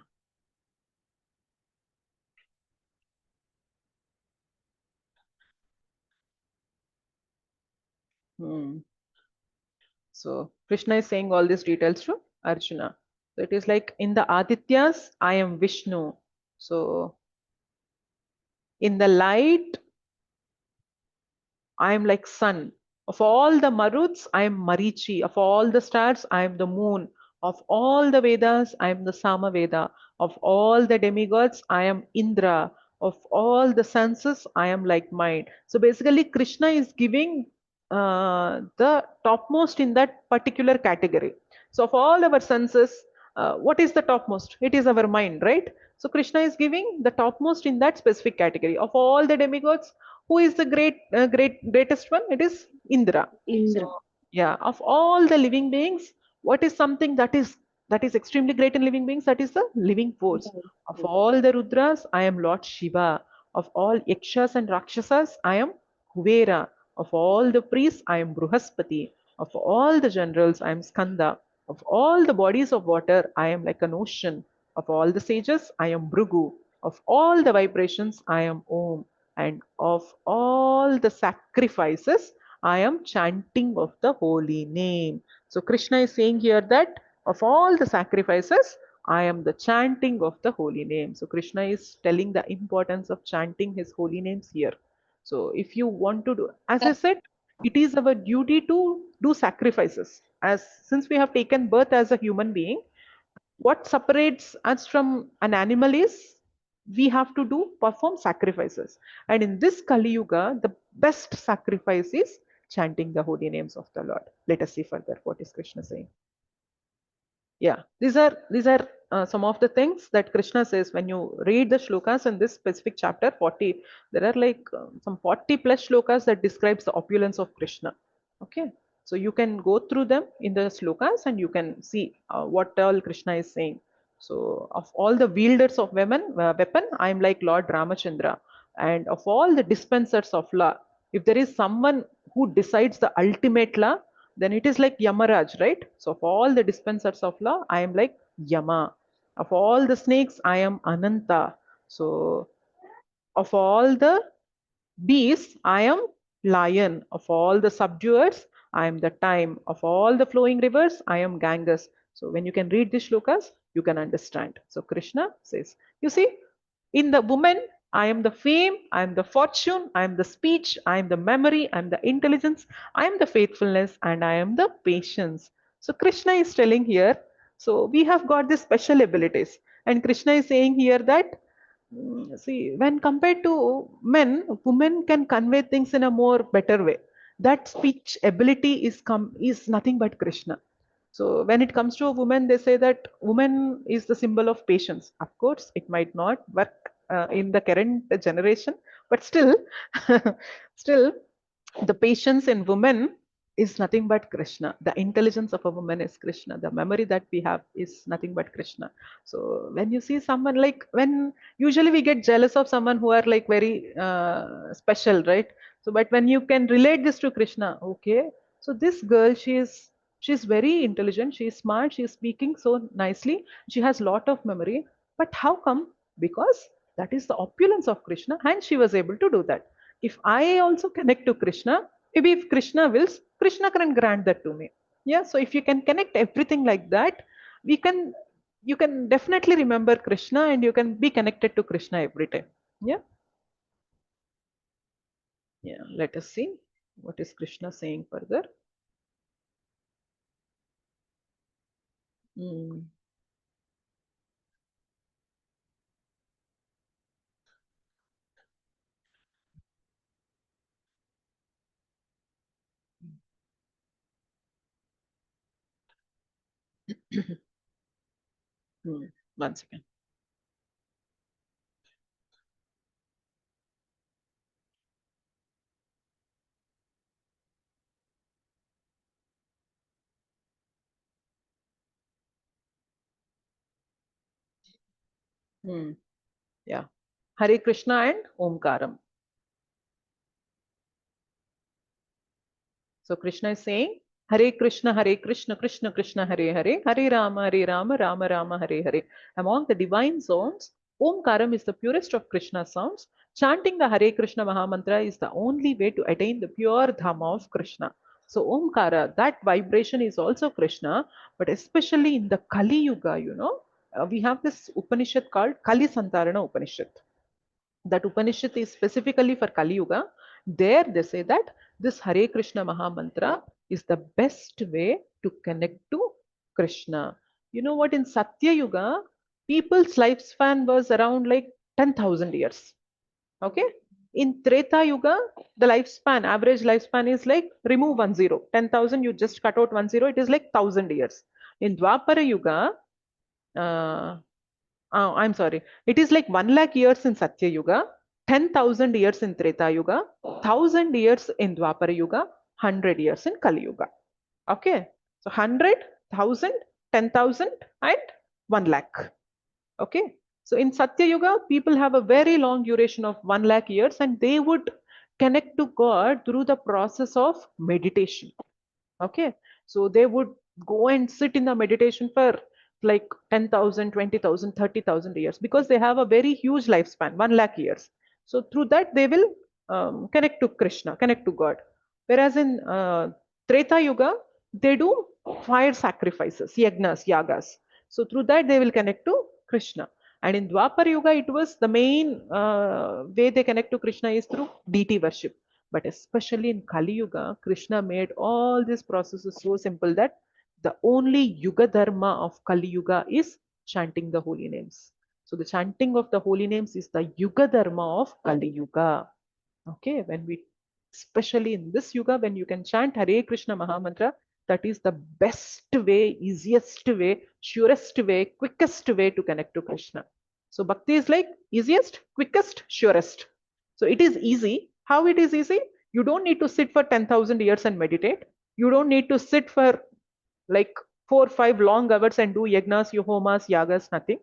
Hmm. So Krishna is saying all these details to Arjuna. So it is like in the Adityas, I am Vishnu. So in the light, I am like sun. Of all the Maruts, I am Marichi. Of all the stars, I am the moon. Of all the Vedas, I am the Samaveda. Of all the demigods, I am Indra. Of all the senses, I am like mind. So basically, Krishna is giving the topmost in that particular category. So of all our senses, what is the topmost? It is our mind, right? So Krishna is giving the topmost in that specific category. Of all the demigods, who is the greatest one? It is Indra. Indra. So yeah, of all the living beings, what is something that is extremely great in living beings? That is the living force. Of all the Rudras, I am Lord Shiva. Of all Yakshas and Rakshasas, I am Kuvera. Of all the priests, I am Bruhaspati. Of all the generals, I am Skanda. Of all the bodies of water, I am like an ocean. Of all the sages, I am Bhrigu. Of all the vibrations, I am Om. And of all the sacrifices, I am chanting of the holy name. So Krishna is saying here that of all the sacrifices, I am the chanting of the holy name. So Krishna is telling the importance of chanting his holy names here. So if you want to do, as I said, it is our duty to do sacrifices. As since we have taken birth as a human being, what separates us from an animal is we have to do perform sacrifices. And in this Kali Yuga, the best sacrifice is chanting the holy names of the Lord. Let us see further what is Krishna saying. Yeah, these are some of the things that Krishna says when you read the shlokas in this specific chapter 40. There are like some 40 plus shlokas that describes the opulence of Krishna. Okay, So you can go through them in the slokas and you can see what all Krishna is saying. So of all the wielders of weapon, I am like Lord Ramachandra. And of all the dispensers of law, if there is someone who decides the ultimate law, then it is like Yamaraj, right? So of all the dispensers of law, I am like Yama. Of all the snakes, I am Ananta. So of all the beasts, I am lion. Of all the subduers, I am the time. Of all the flowing rivers, I am Ganges. So when you can read these shlokas, you can understand. So Krishna says, you see, in the woman, I am the fame, I am the fortune, I am the speech, I am the memory, I am the intelligence, I am the faithfulness, and I am the patience. So Krishna is telling here, so we have got these special abilities. And Krishna is saying here that see, when compared to men, women can convey things in a more better way. That speech ability is nothing but Krishna. So when it comes to a woman, they say that woman is the symbol of patience. Of course, it might not work in the current generation, but still, still, the patience in women is nothing but Krishna. The intelligence of a woman is Krishna. The memory that we have is nothing but Krishna. So when you see someone like, when usually we get jealous of someone who are like very special, right? So but when you can relate this to Krishna, okay, so this girl, she's very intelligent, she's smart, she's speaking so nicely, she has lot of memory, but how come? Because that is the opulence of Krishna and she was able to do that. If I also connect to Krishna, maybe if Krishna wills, Krishna can grant that to me. Yeah, so if you can connect everything like that, we can, you can definitely remember Krishna and you can be connected to Krishna every time. Yeah. Yeah, let us see what is Krishna saying further. Hmm. One second. Yeah. Hare Krishna and Omkaram. So Krishna is saying, Hare Krishna, Krishna Krishna, Hare Hare, Hare Rama, Rama Rama, Hare Hare. Among the divine sounds, Omkaram is the purest of Krishna sounds. Chanting the Hare Krishna Mahamantra is the only way to attain the pure Dhamma of Krishna. So Omkara, that vibration is also Krishna, but especially in the Kali Yuga, we have this Upanishad called Kali Santarana Upanishad. That Upanishad is specifically for Kali Yuga. There they say that this Hare Krishna Mahamantra is the best way to connect to Krishna. You know what? In Satya Yuga, people's lifespan was around like 10,000 years. Okay. In Treta Yuga, the lifespan, average lifespan is like remove 10. 10,000, you just cut out 10, it is like 1,000 years. In Dwapara Yuga, uh, I'm sorry. It is like 1 lakh years in Satya Yuga, 10,000 years in Treta Yuga, 1,000 years in Dwapara Yuga, 100 years in Kali Yuga. Okay. So 100, 1,000, 10,000 and 1 lakh. Okay. So in Satya Yuga, people have a very long duration of 1 lakh years and they would connect to God through the process of meditation. Okay. So they would go and sit in the meditation for like 10,000, 20,000, 30,000 years because they have a very huge lifespan, 1 lakh years. So through that, they will connect to Krishna, connect to God. Whereas in Treta Yuga, they do fire sacrifices, yagnas, yagas. So through that, they will connect to Krishna. And in Dwapar Yuga, it was the main way they connect to Krishna is through deity worship. But especially in Kali Yuga, Krishna made all these processes so simple that the only Yuga Dharma of Kali Yuga is chanting the holy names. So the chanting of the holy names is the Yuga Dharma of Kali Yuga. Okay, especially in this Yuga, when you can chant Hare Krishna Mahamantra, that is the best way, easiest way, surest way, quickest way to connect to Krishna. So Bhakti is like easiest, quickest, surest. So it is easy. How it is easy? You don't need to sit for 10,000 years and meditate. You don't need to sit for like 4 or 5 long hours and do yagnas, homas, yagas, nothing.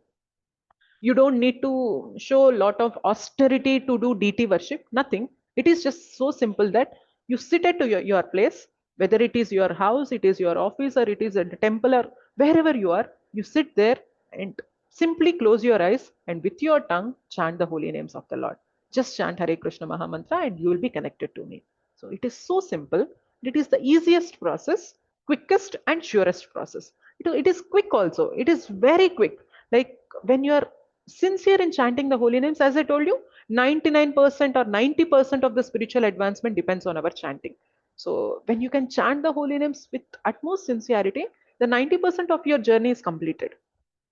You don't need to show a lot of austerity to do deity worship, nothing. It is just so simple that you sit at your place, whether it is your house, it is your office, or it is a temple, or wherever you are, you sit there and simply close your eyes and with your tongue chant the holy names of the Lord. Just chant Hare Krishna Mahamantra and you will be connected to me. So it is so simple. It is the easiest process, quickest and surest process. It is quick also. It is very quick. Like when you are sincere in chanting the holy names, as I told you, 99% or 90% of the spiritual advancement depends on our chanting. So when you can chant the holy names with utmost sincerity, the 90% of your journey is completed.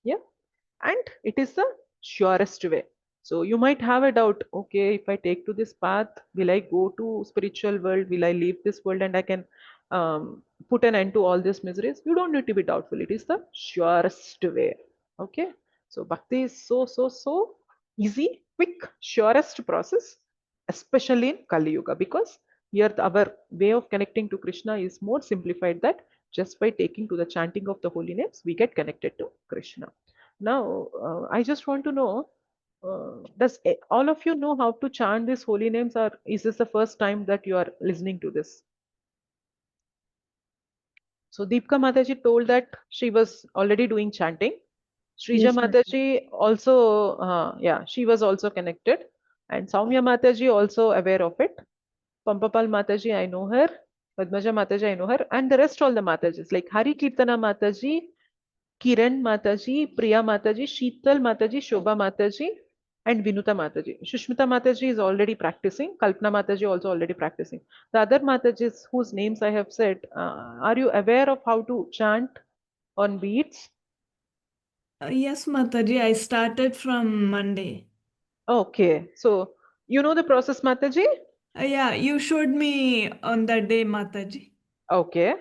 Yeah. And it is the surest way. So you might have a doubt, okay, if I take to this path, will I go to spiritual world? Will I leave this world and I can put an end to all these miseries? You don't need to be doubtful. It is the surest way. Okay. So bhakti is so easy, quick, surest process, especially in Kali Yuga, because here our way of connecting to Krishna is more simplified, that just by taking to the chanting of the holy names, we get connected to Krishna. Now, I just want to know, does all of you know how to chant these holy names, or is this the first time that you are listening to this? So Deepka Mataji told that she was already doing chanting. Srija Yes, ma'am. Mataji also, yeah, she was also connected. And Saumya Mataji also aware of it. Pampapal Mataji, I know her. Padmaja Mataji, I know her. And the rest all the Matajis, like Hari Kirtana Mataji, Kiran Mataji, Priya Mataji, Sheetal Mataji, Shobha Mataji, and Vinuta Mataji. Shushmita Mataji is already practicing. Kalpana Mataji also already practicing. The other Matajis whose names I have said, are you aware of how to chant on beats? Yes, Mataji, I started from Monday. Okay, so you know the process, Mataji? Yeah, you showed me on that day, Mataji. Okay,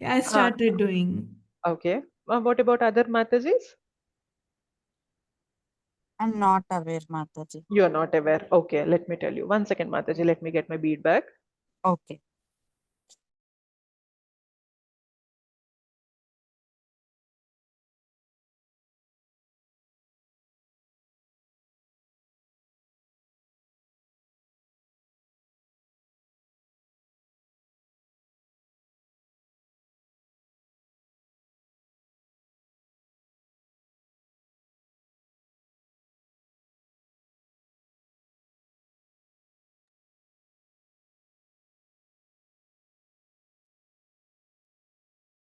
I started doing. okay. What about other Matajis? I'm not aware, Mataji. You are not aware. Okay, let me tell you. 1 second, Mataji. Let me get my bead back. Okay.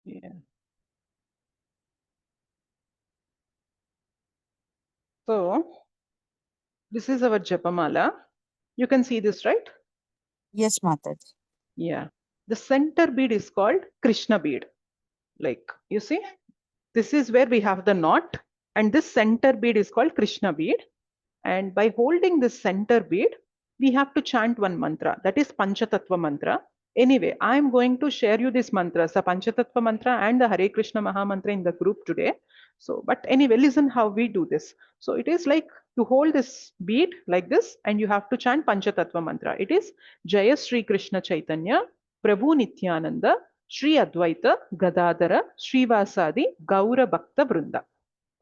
Yeah. So this is our Japamala. You can see this, right? Yes, Mataji. Yeah. The center bead is called Krishna bead. Like you see, this is where we have the knot, and this center bead is called Krishna bead. And by holding this center bead, we have to chant one mantra, that is Panchatattva mantra. Anyway, I am going to share you this mantras, the Panchatattva mantra and the Hare Krishna Maha mantra in the group today. So, but anyway, listen how we do this. So it is like you hold this bead like this and you have to chant Panchatattva mantra. It is Jaya Sri Krishna Chaitanya, Prabhu Nityananda, Sri Advaita, Gadadara, Srivasadi, Gaura Bhakta Vrinda.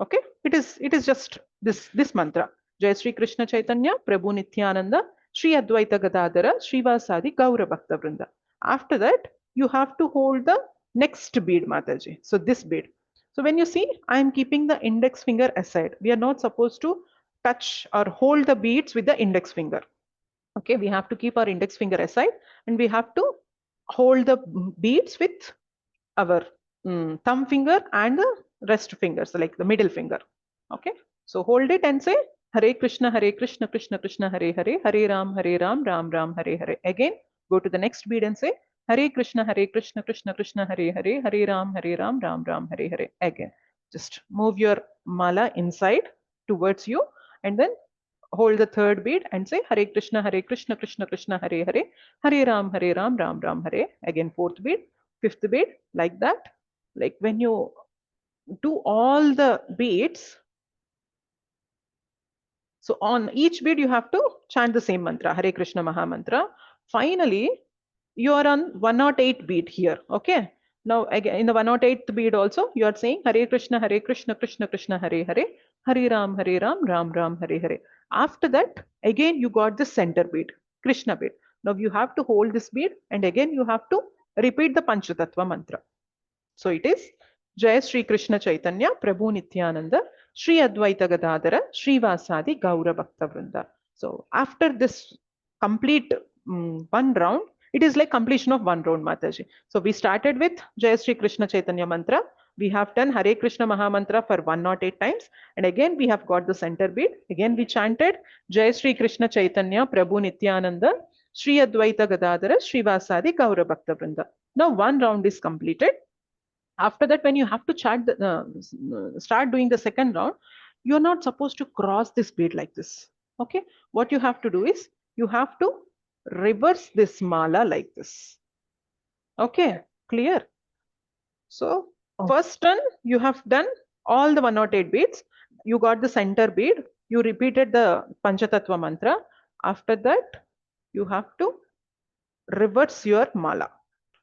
Okay, it is just this mantra. Jai Sri Krishna Chaitanya, Prabhu Nityananda, Sri Advaita Gadadara, Srivasadi, Gaura Bhakta Vrinda. After that, you have to hold the next bead, Mataji. So this bead. So when you see, I am keeping the index finger aside. We are not supposed to touch or hold the beads with the index finger. Okay, we have to keep our index finger aside and we have to hold the beads with our thumb finger and the rest fingers, like the middle finger. Okay, so hold it and say Hare Krishna, Krishna Krishna, Hare Hare, Hare Ram, Ram Ram, Hare Hare. Again, go to the next bead and say Hare Krishna, Krishna Krishna, Hare Hare, Hare Ram, Ram Ram, Hare Hare. Again, just move your mala inside towards you and then hold the third bead and say Hare Krishna, Krishna Krishna, Hare Hare, Hare Ram, Ram Ram, Hare. Again, fourth bead, fifth bead, like that. Like when you do all the beads, so on each bead you have to chant the same mantra, Hare Krishna Maha mantra. Finally, you are on 108 beat here. Okay. Now again in the 108th beat also you are saying Hare Krishna, Krishna Krishna, Hare Hare, Hare Ram, Ram Ram, Hare Hare. After that, again you got the center beat, Krishna beat. Now you have to hold this beat and again you have to repeat the Panchatattva mantra. So it is Jai Sri Krishna Chaitanya Prabhu Nityananda Sri Advaita Gadadara Srivasadi Gaura Bhakta Vrinda. So after this complete one round, it is like completion of one round, Mataji. So we started with Jai Sri Krishna Chaitanya mantra. We have done Hare Krishna Maha Mantra for 108 times. And again, we have got the center beat. Again, we chanted Jai Sri Krishna Chaitanya Prabhu Nityananda Sri Advaita Gadadara Srivasadi Gaura Bhakta Vrinda. Now one round is completed. After that, when you have to start doing the second round, you're not supposed to cross this bead like this. Okay, what you have to do is you have to reverse this mala like this. Okay, clear? So first run you have done all the 108 beads. You got the center bead. You repeated the Panchatattva mantra. After that, you have to reverse your mala.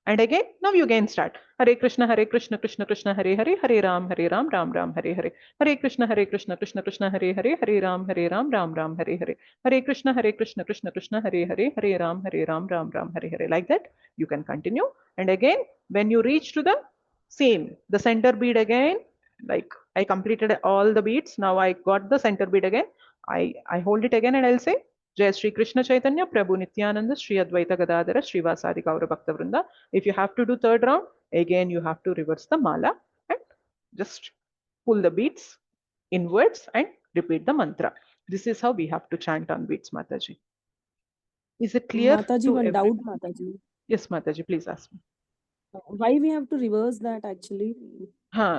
And again, now you again start. Hare Krishna, Krishna Krishna, Hare Hare, Hare Ram, Ram Ram, Hare Hare. Hare Krishna, Krishna Krishna, Hare Hare, Hare Ram, Ram Ram, Hare Hare. Hare Krishna, Krishna Krishna, Hare Hare, Hare Ram, Ram Ram, Hare Hare. Like that, you can continue. And again, when you reach to the same, the center bead again, like I completed all the beats. Now I got the center bead again. I hold it again and I'll say, Jai Sri Krishna Chaitanya Prabhu Nityananda Sri Advaita Gadadara Srivasadi Gaura Bhakta Vrinda. If you have to do third round, again you have to reverse the mala and just pull the beats inwards and repeat the mantra. This is how we have to chant on beats, Mataji. Is it clear? Mataji, one doubt, Mataji. Yes, Mataji, please ask me. Why we have to reverse that actually?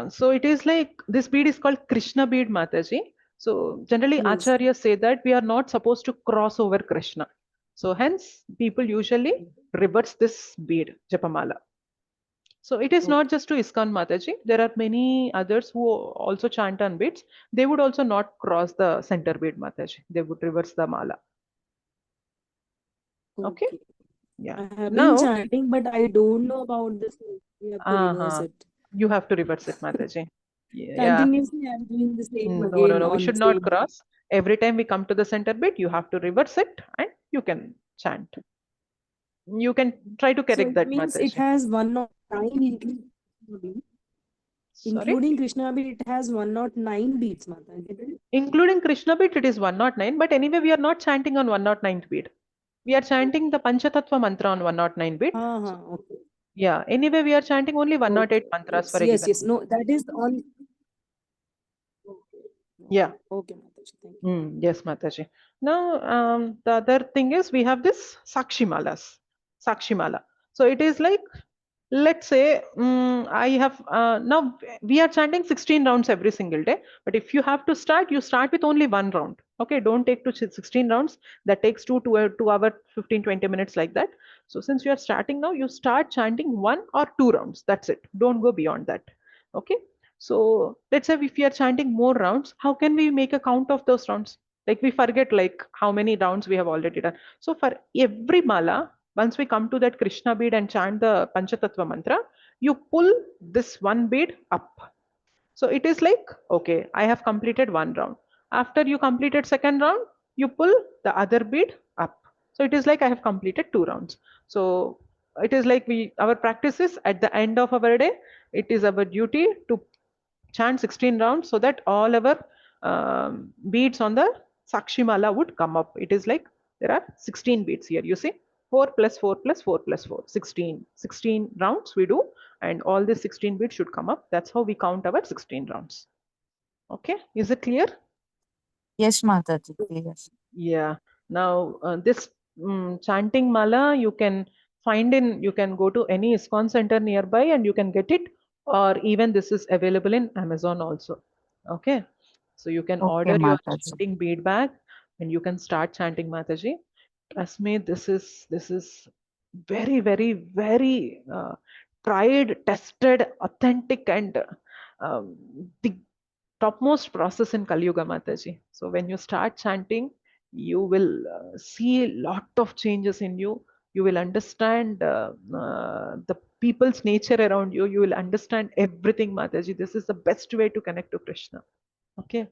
So it is like this bead is called Krishna bead, Mataji. So generally Yes. Acharyas say that we are not supposed to cross over Krishna. So hence people usually reverse this bead, Japamala. So it is not just to ISKCON Mataji. There are many others who also chant on beads. They would also not cross the center bead, Mataji. They would reverse the mala. Okay. Yeah. I have Now, been chanting, but I don't know about this. We have to reverse it. You have to reverse it, Mataji. Continuously, I'm doing the same No, again. no, we should not cross. Every time we come to the center bit, you have to reverse it and you can chant. You can try to correct that, means Mataji. it has 109 including Krishna beat, it has 109 beats, Mataji. Including Krishna beat, it is 109, but anyway, we are not chanting on 109th beat. We are chanting the Panchatattva mantra on 109 beat. Okay. Yeah, anyway, we are chanting only 108 mantras for a given. Yes, no, that is on. Yeah. Okay, Mataji, thank you. Yes, Mataji. Now, the other thing is we have this Sakshi Malas. Sakshi Mala. So it is like, let's say I have now we are chanting 16 rounds every single day, but if you have to start, you start with only one round. Okay, don't take to 16 rounds. That takes 2 hour 15-20 minutes like that. So since you are starting now, you start chanting 1 or 2 rounds. That's it. Don't go beyond that. Okay. So let's say if we are chanting more rounds, how can we make a count of those rounds? Like we forget like how many rounds we have already done. So for every mala, once we come to that Krishna bead and chant the Panchatattva mantra, you pull this one bead up. So it is like, okay, I have completed one round. After you completed second round, you pull the other bead up. So it is like I have completed 2 rounds. So it is like our practice is at the end of our day, it is our duty to chant 16 rounds so that all our beads on the Sakshi Mala would come up. It is like there are 16 beads here. You see 4 plus 4 plus 4 plus 4, 16. 16 rounds we do and all the 16 beads should come up. That's how we count our 16 rounds. Okay, is it clear? Yes, Mataji, clear. Yeah. Now this chanting mala you can find you can go to any ISKCON center nearby and you can get it, or even this is available in Amazon also. Okay, so you can order your chanting bead bag and you can start chanting Mataji. Trust me, this is very, very, very tried, tested, authentic, and the topmost process in Kali Yuga, Mataji. So when you start chanting, you will see a lot of changes in you. You will understand the people's nature around you. You will understand everything, Mataji. This is the best way to connect to Krishna. Okay.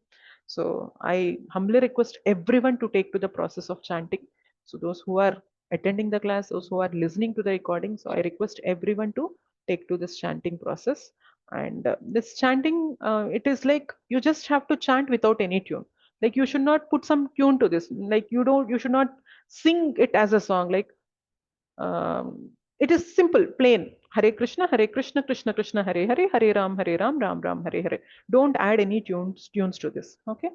So I humbly request everyone to take to the process of chanting. So those who are attending the class, those who are listening to the recording, so I request everyone to take to this chanting process. And this chanting, it is like you just have to chant without any tune. Like you should not put some tune to this. Like you should not sing it as a song. Like it is simple, plain. Hare Krishna, Krishna Krishna, Hare Hare, Hare Ram, Ram, Hare Hare. Don't add any tunes to this. Okay.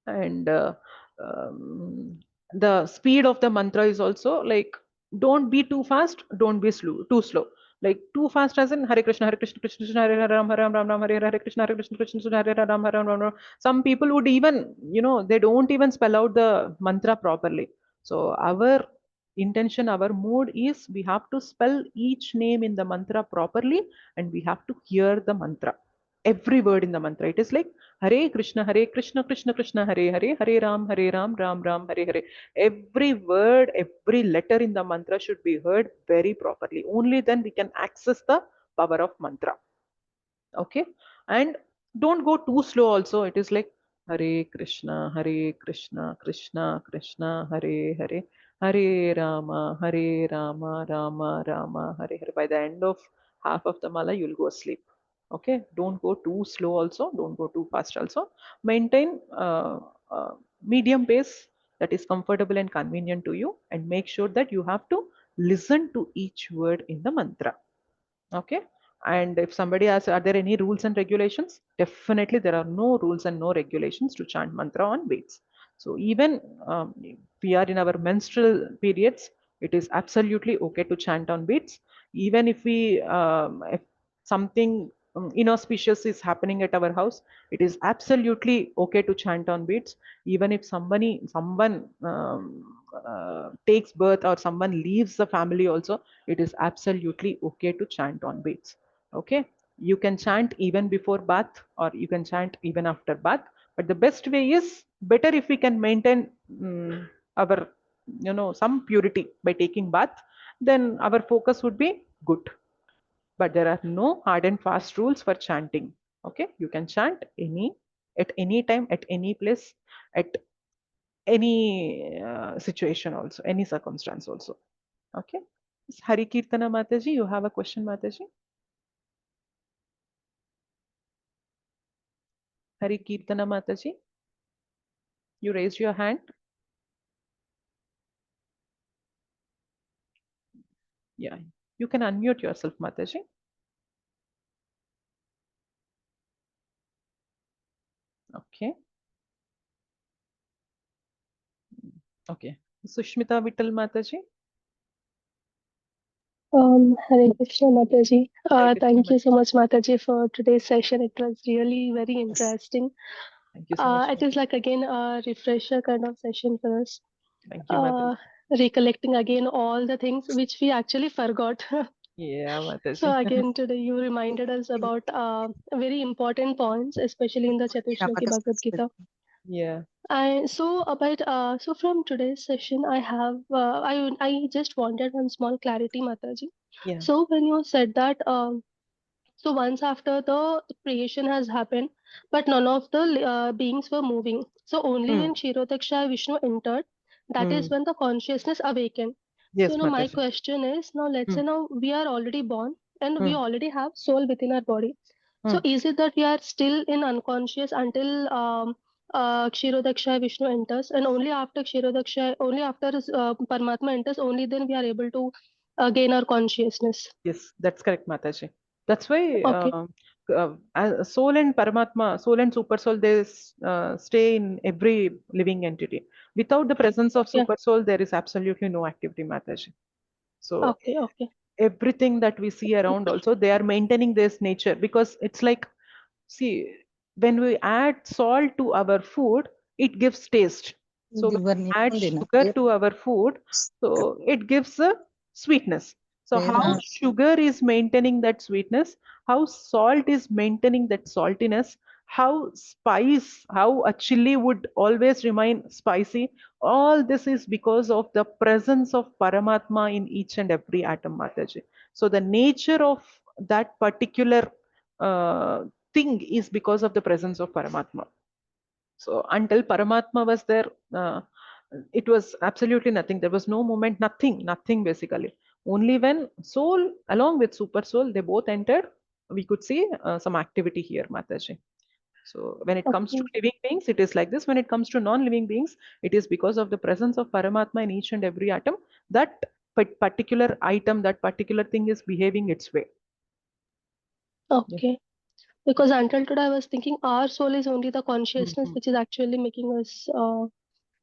And um, the speed of the mantra is also like, don't be too fast, don't be too slow. Like too fast as in Hare Krishna, Krishna Krishna, Hare Ram, Ram, Hare Hare, Hare Krishna, Krishna, Hare Ram, Ram. Some people would even, they don't even spell out the mantra properly. So our intention, our mood is we have to spell each name in the mantra properly, and we have to hear the mantra, every word in the mantra. It is like Hare Krishna, Krishna Krishna, Hare Hare, Hare Ram, Ram, Hare Hare. Every word, every letter in the mantra should be heard very properly. Only then we can access the power of mantra. Okay. And don't go too slow also. It is like Hare Krishna, Krishna Krishna, Hare Hare, Hare Rama, Rama, Hare Hare. By the end of half of the mala, you'll go asleep. Okay. Don't go too slow also. Don't go too fast also. Maintain medium pace that is comfortable and convenient to you, and make sure that you have to listen to each word in the mantra. Okay. And if somebody asks, are there any rules and regulations? Definitely there are no rules and no regulations to chant mantra on beats. So even if we are in our menstrual periods, it is absolutely okay to chant on beats. Even if something inauspicious is happening at our house, it is absolutely okay to chant on beats. Even if someone takes birth, or someone leaves the family also, it is absolutely okay to chant on beats. Okay. You can chant even before bath, or you can chant even after bath, but the best way is better if we can maintain our some purity by taking bath, then our focus would be good. But there are no hard and fast rules for chanting. Okay. You can chant at any time, at any place, at any situation also, any circumstance also. Okay. Hari Kirtana Mataji, you have a question, Mataji? Hari Kirtana Mataji, you raised your hand. Yeah, you can unmute yourself, Mataji. Okay. Okay. Sushmita Vittal Mataji. Hare Krishna Mataji. Hare Krishna Thank you Mataji. so much, Mataji, for today's session. It was really very interesting. Thank you so much. It is like again a refresher kind of session for us. Thank you, Mataji. Recollecting again all the things which we actually forgot. Yeah, So Mataji. again today you reminded us about very important points, especially in the Chatushlaki Bhagavad Gita. Yeah. So from today's session, I just wanted one small clarity, Mataji. Yeah. So when you said that, so once after the creation has happened, but none of the beings were moving. So only when Kshirodaksha Vishnu entered, that is when the consciousness awakened. So Yes, now my Mataji. question is, now let's say now we are already born and we Hmm. already have soul within our body. So is it that we are still in unconscious until Kshirodaksha Vishnu enters, and only after only after Paramatma enters, only then we are able to gain our consciousness? Yes, that's correct, Mataji. That's why Okay. soul and Paramatma, soul and super soul, they stay in every living entity. Without the presence of Yeah. super soul, there is absolutely no activity, Mataji. So Okay. Okay. everything that we see around also, they are maintaining this nature, because it's like, see, when we add salt to our food, it gives taste. So when we add sugar to our food, so it gives a sweetness. So how sugar is maintaining that sweetness, how salt is maintaining that saltiness, how a chili would always remain spicy. All this is because of the presence of Paramatma in each and every atom, Mataji. So the nature of that particular thing is because of the presence of Paramatma. So until Paramatma was there, it was absolutely nothing. There was no moment, nothing basically. Only when soul along with super soul, they both entered, we could see some activity here, Mataji. So when it comes to Okay. living beings, it is like this. When it comes to non-living beings, it is because of the presence of Paramatma in each and every atom that particular item, that particular thing is behaving its way. Yes. Okay. Because until today, I was thinking our soul is only the consciousness Mhm. which is actually making us.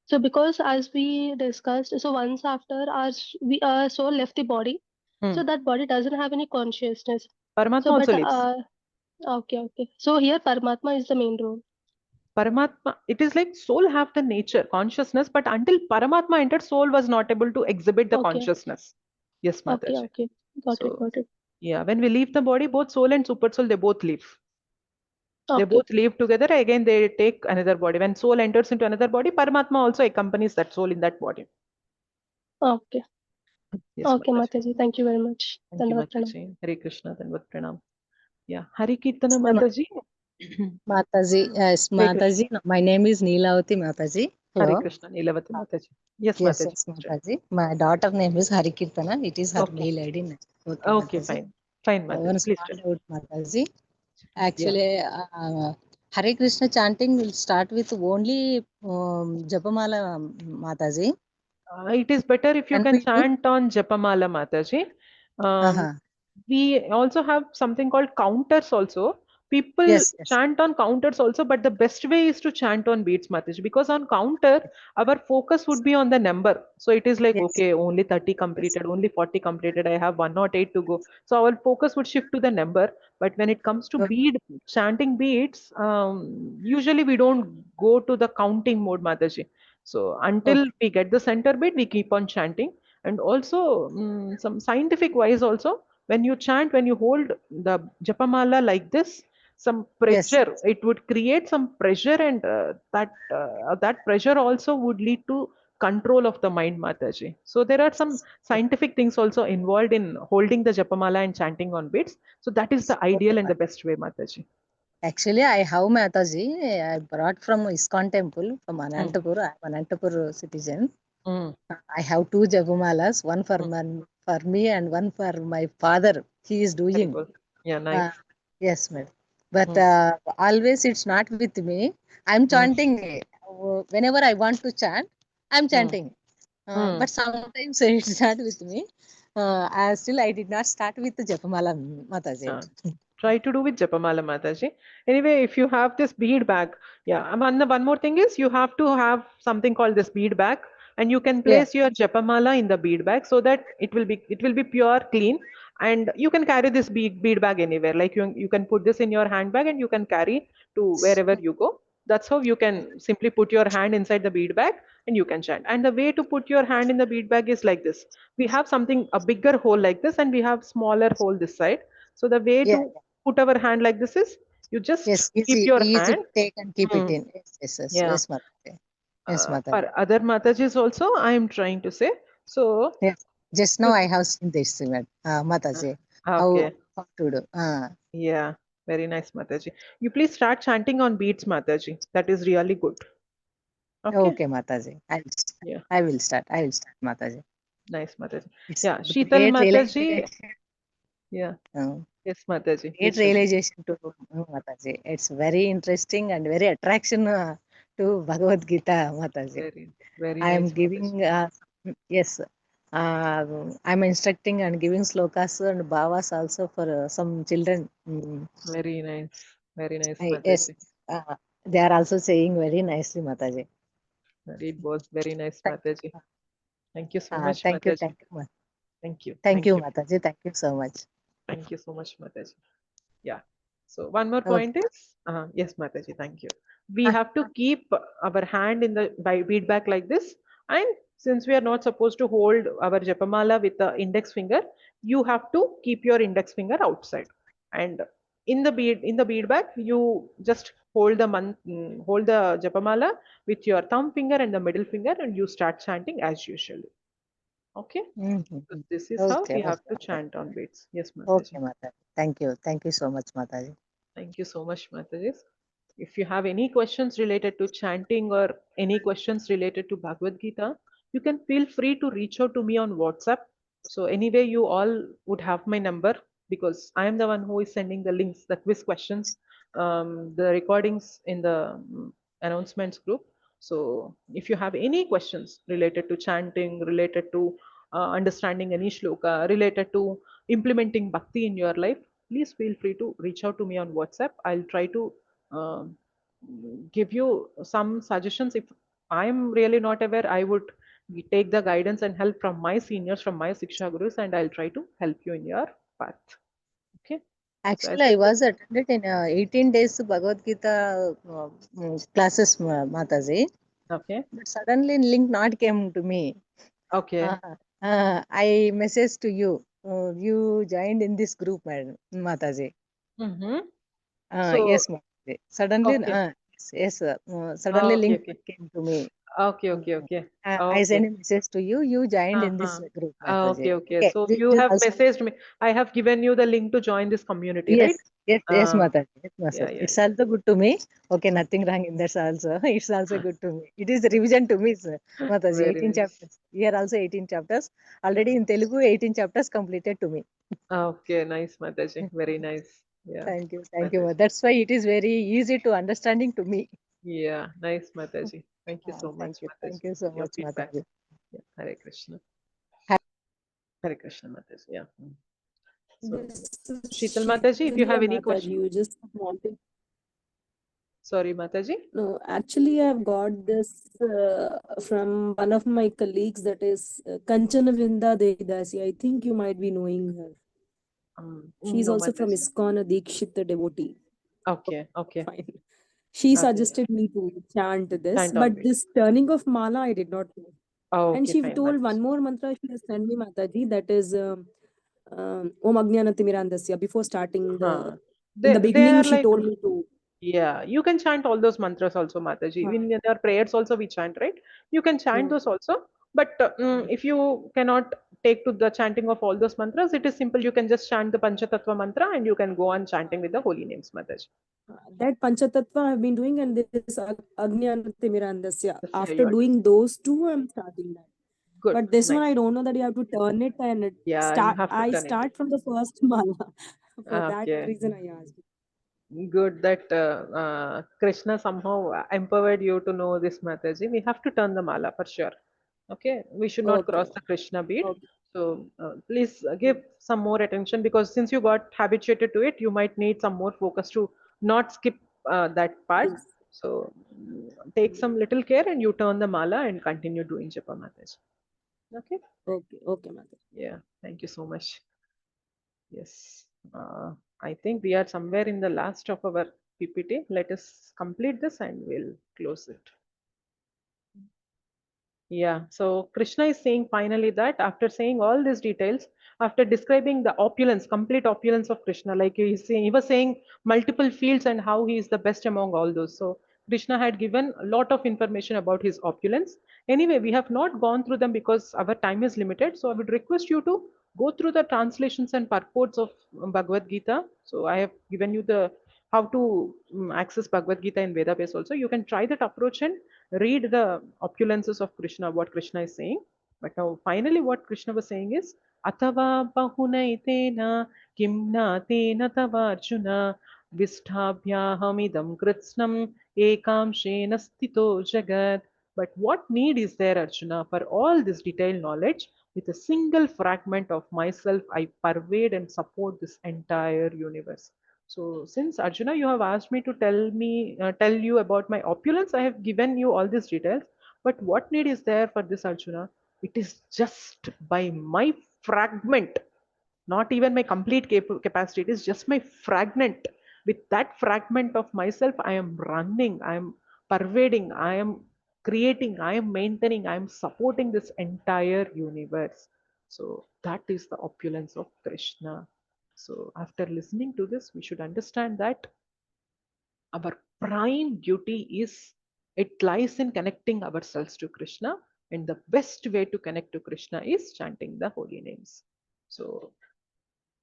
So because as we discussed, so once after our soul left the body, Hmm. so that body doesn't have any consciousness. Paramatma So but also lives. okay. So here Paramatma is the main role. Paramatma, it is like soul have the nature, consciousness, but until Paramatma entered, soul was not able to exhibit the Okay. consciousness. Yes, Mataji. Okay. Got it. So, yeah, when we leave the body, both soul and super soul, they both leave. They Okay. both live together. Again, they take another body. When soul enters into another body, Paramatma also accompanies that soul in that body. Okay. Yes, Okay, Mataji. Mataji. Thank you very much. Thank you, Dandavat pranam. Mataji. Hare Krishna, Dandavat Pranam. Yeah, Hari Kirtana Namaste, Mataji. Mataji. Yes, Hare Krishna. Mataji. My name is Neelavati Mataji. Hare Hello. Krishna, Nilavati Mataji. Yes, Yes, Mataji. yes, Mataji. My daughter name is Harikirtana. It is her Okay. mail ID. Okay, Okay, Mataji. fine. Fine, One Mataji. Please small tell. doubt, Mataji. Yeah. Actually, Hare Krishna chanting will start with only Japamala, Mataji. It is better if you Can can we do? chant on Japamala, Mataji. Um, Uh-huh. we also have something called counters also. People Yes, yes, chant on counters also, but the best way is to chant on beats, Mataji, because on counter, our focus would be on the number. So it is like, yes, okay, only 30 yes, completed, only 40 completed, I have 108 to go. So our focus would shift to the number. But when it comes to yes. bead, chanting beats, usually we don't go to the counting mode, Mataji. So until Okay. we get the center bit, we keep on chanting. And also, some scientific wise also, when you chant, when you hold the japamala like this, some Yes, pressure, it would create some pressure, and that pressure also would lead to control of the mind, Mataji. So there are some scientific things also involved in holding the japamala and chanting on beats. So that is the okay. ideal and the best way, Mataji. Actually, I have Mataji. I brought from ISKCON temple from Mm, Anantapur. I'm an Anantapur citizen. mm, I have two Jabumalas, one for mm. for me and one for my father. He is Very doing. good. Yeah, nice. Uh, yes, madam. But Mm, always it's not with me. I'm mm, chanting. Whenever I want to chant, I'm mm, chanting. mm. But sometimes it's not with me. Still, I did not start with the Japamala Mataji. Try to do with Japamala, Mataji. Anyway, if you have this bead bag, yeah, one more thing is you have to have something called this bead bag, and you can Yeah. place your Japamala in the bead bag so that it will be pure, clean, and you can carry this bead bag anywhere. Like you can put this in your handbag and you can carry to wherever you go. That's how you can simply put your hand inside the bead bag and you can chant. And the way to put your hand in the bead bag is like this. We have something, a bigger hole like this, and we have smaller hole this side. So the way Yeah. to put our hand like this is you just Yes, keep easy, your easy hand. to take and keep it Hmm, in. yeah. Yes, Mataji. Yes, Mataji. For other Matajis also, I am trying to say. So, Yes. Just now you, I have seen this, uh, Mataji. okay. How to do? Yeah. Very nice, Mataji. You please start chanting on beats, Mataji. That is really good. Okay. Okay, Mataji. Yeah. I will start. I will start, Mataji. Nice, Mataji. It's Yeah. Sheetal great Mataji. realization. Yeah. Uh, Yes, Mataji. Great Please tell. realization to Mataji. It's very interesting and very attraction to Bhagavad Gita, Mataji. Very, very I am nice, Mataji. giving, yes, I'm instructing and giving slokas and bhavas also for some children. Very nice. Very nice, Yes, Mataji. uh, they are also saying very nicely, Mataji. It was very nice, Thank you. Mataji. Thank you so much, Thank you. Mataji. Thank you. Thank Thank you, you. Mataji. Thank you so much. Thank you so much, Mataji. Yeah. So one more Okay. point is, yes, Mataji, thank you. We have to keep our hand in the bead bag like this. And since we are not supposed to hold our Japamala with the index finger, you have to keep your index finger outside. And in the bead bag, you just hold hold the japamala with your thumb finger and the middle finger, and you start chanting as usual. Okay. So this is how Okay, we have okay, to Mataji. chant on Veds. Yes, Okay, Mataji. Mataji. Thank you. Thank you so much, Mataji. Thank you so much, Mataji. If you have any questions related to chanting or any questions related to Bhagavad Gita, you can feel free to reach out to me on WhatsApp. So anyway, you all would have my number because I am the one who is sending the links, the quiz questions, the recordings in the announcements group. So if you have any questions related to chanting, related to understanding any shloka, related to implementing bhakti in your life, please feel free to reach out to me on WhatsApp. I'll try to um, give you some suggestions. If I'm really not aware, I would take the guidance and help from my seniors, from my Siksha Gurus, and I'll try to help you in your path. Okay. So as Actually, I I said, was attended in 18 days Bhagavad Gita classes, Mataji. okay, But suddenly link not came to me. okay. Uh, I messaged to you. You joined in this group, Madam Mataji. Mm-hmm. So, Yes, Mataji. Suddenly, okay, yes, suddenly okay, link okay, came to me. okay, Uh, okay, okay, I okay. sent a message to you. You joined in this Uh-huh. group, Okay, Mataji. okay. Okay, So this you is have also messaged me. I have given you the link to join this community, yes, right? yes, Uh, Mataji. Yes, yeah, Mataji. yeah, It's yeah. also good to me. Okay, nothing wrong in that also. It's also good to me. It is revision to me, sir. Mataji. Very 18 nice. chapters. Here also 18 chapters. Already in Telugu, 18 chapters completed to me. Okay, nice, Mataji. Very nice. Yeah, Thank you. Thank you. Mataji. That's why it is very easy to understanding to me. Yeah, nice, Mataji. Thank you so much, Thank you. Mataji, Thank you for so your much, feedback. Mataji. Yeah, Hare Krishna. Ha- Hare Krishna, Mataji. Yeah. So, This is Sheetal Mataji, if you Shrividya have any Mataji. question. You just wanted. Sorry, Mataji. No, actually, I've got this from one of my colleagues, that is Kanchana Vrinda Devdasi. I think you might be knowing her. She's No, also from Mataji. ISKCON, a Dikshita devotee. Okay, okay, Fine. She okay. suggested me to chant this, Chant on but me. this turning of mala, I did not know. Oh, And okay, she fine, told Mataji. one more mantra she has sent me, Mataji, that is Om Ajnanatirmirandasya. Before starting in the They beginning, are she like, told me to. yeah, you can chant all those mantras also, Mataji. Uh, In your prayers also we chant, right? You can chant uh, those also. But if you cannot take to the chanting of all those mantras, it is simple. You can just chant the Panchatattva mantra and you can go on chanting with the holy names, Mataji. that Panchatattva I've been doing, and this Ajnanatirmirandasya. Yes, yeah, After you are doing. doing those two, I'm starting that. Good, But this one, I nice. don't know that you have to turn it and Yeah, you start. have to I turn it. start from the first mala. For that Okay. reason, I asked. Good that Krishna somehow empowered you to know this Mataji. We have to turn the mala for sure. Okay, we should not Okay. cross the Krishna beat. Okay. So please give some more attention because since you got habituated to it, you might need some more focus to not skip that part. Yes. So take some little care and you turn the mala and continue doing Japa Mataji. Okay. Okay. Okay, Mataji. Yeah. Thank you so much. Yes. I think we are somewhere in the last of our PPT. Let us complete this and we'll close it. Yeah, so Krishna is saying finally that after saying all these details, after describing the opulence, complete opulence of Krishna, like he was saying multiple fields and how he is the best among all those. So Krishna had given a lot of information about his opulence. Anyway, we have not gone through them because our time is limited. So I would request you to go through the translations and purports of Bhagavad Gita. So I have given you the how to access Bhagavad Gita in Veda base also. You can try that approach and read the opulences of Krishna, what Krishna is saying. But now, finally, what Krishna was saying is, Atava bahunaitena kimna tena tava arjuna vistabhyahamidam kritsnam ekam shena stito jagat. But what need is there, Arjuna, for all this detailed knowledge? With a single fragment of myself, I pervade and support this entire universe. So since Arjuna, you have asked me to tell you about my opulence, I have given you all these details. But what need is there for this, Arjuna? It is just by my fragment, not even my complete capacity. It is just my fragment. With that fragment of myself, I am running, I am pervading, I am creating, I am maintaining, I am supporting this entire universe. So that is the opulence of Krishna. So after listening to this, we should understand that our prime duty is, it lies in connecting ourselves to Krishna, and the best way to connect to Krishna is chanting the holy names. So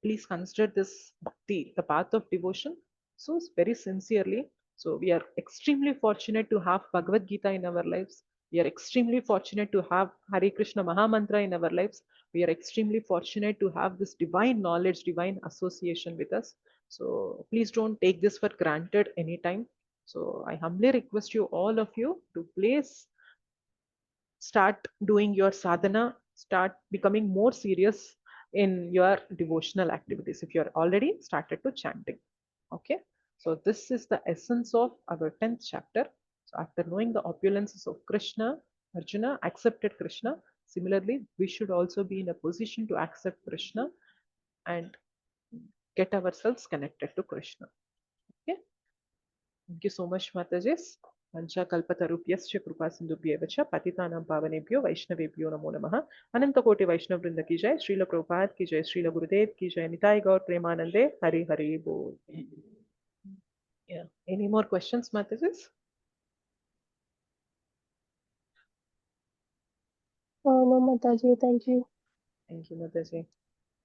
please consider this bhakti, the path of devotion, so very sincerely. So we are extremely fortunate to have Bhagavad Gita in our lives. We are extremely fortunate to have Hare Krishna Maha Mantra in our lives. We are extremely fortunate to have this divine knowledge, divine association with us. So please don't take this for granted anytime. So I humbly request you, all of you, to please start doing your sadhana, start becoming more serious in your devotional activities if you're already started to chanting. Okay, so this is the essence of our 10th chapter. So after knowing the opulences of Krishna, Arjuna accepted Krishna. Similarly, we should also be in a position to accept Krishna and get ourselves connected to Krishna. Okay, thank you so much, Matajis. पंचाकल्पतरुभ्यश्च कृपा सिंधुभ्येव च पतितानां पावनेभ्यो वैष्णवेभ्यो नमो नमः। अनंत कोटि वैष्णव वृंद की जय। श्रील प्रभुपाद की जय। श्रील गुरुदेव की जय। निताय गौर प्रेमानंदे। हरि हरि बोल। Yeah. Any more questions, Mataji? No, Mataji, thank you. Thank you, Mataji.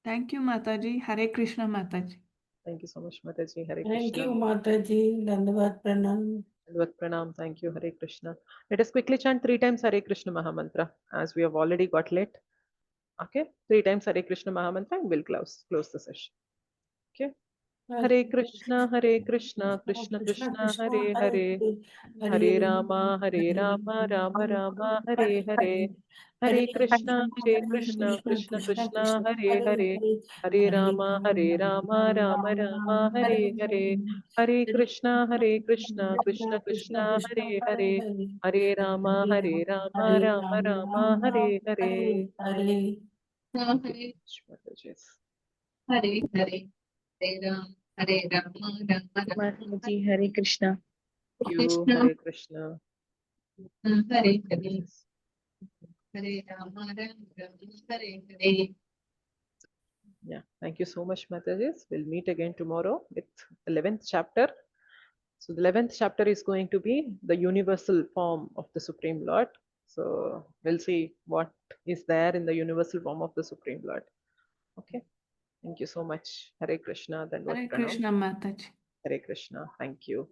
Thank you, Mataji. Hare Krishna, Mataji. Thank you so much, Mataji. Hare Thank Krishna. you, Mataji. Dandavad Pranam. Dandavad Pranam. Thank you, Hare Krishna. Let us quickly chant 3 times Hare Krishna Mahamantra, as we have already got late. Okay, 3 times Hare Krishna Mahamantra and we'll close the session. Okay. Hare Krishna, Krishna Krishna Krishna, Krishna, Hare Hare, Hare Rama, Rama Rama, Hare Hare, Hare Krishna, Krishna Krishna, Hare Hare, Hare Rama, Rama Rama, Hare Hare, Hare Krishna, Krishna Krishna, Hare Hare, Hare Rama, Rama Rama, Hare Hare. Hare Hare Hare Ram, Hare Rama, Rama Mataji, Hare Krishna. Thank you, Hare Krishna. Hare Hare Hare Rama, Rama Hare Hare. Yeah, thank you so much, Matajis. We'll meet again tomorrow with 11th chapter. So the 11th chapter is going to be the universal form of the Supreme Lord. So we'll see what is there in the universal form of the Supreme Lord. Okay. Thank you so much. Hare Krishna. Then Hare Krishna, Mataji. Hare Krishna. Thank you.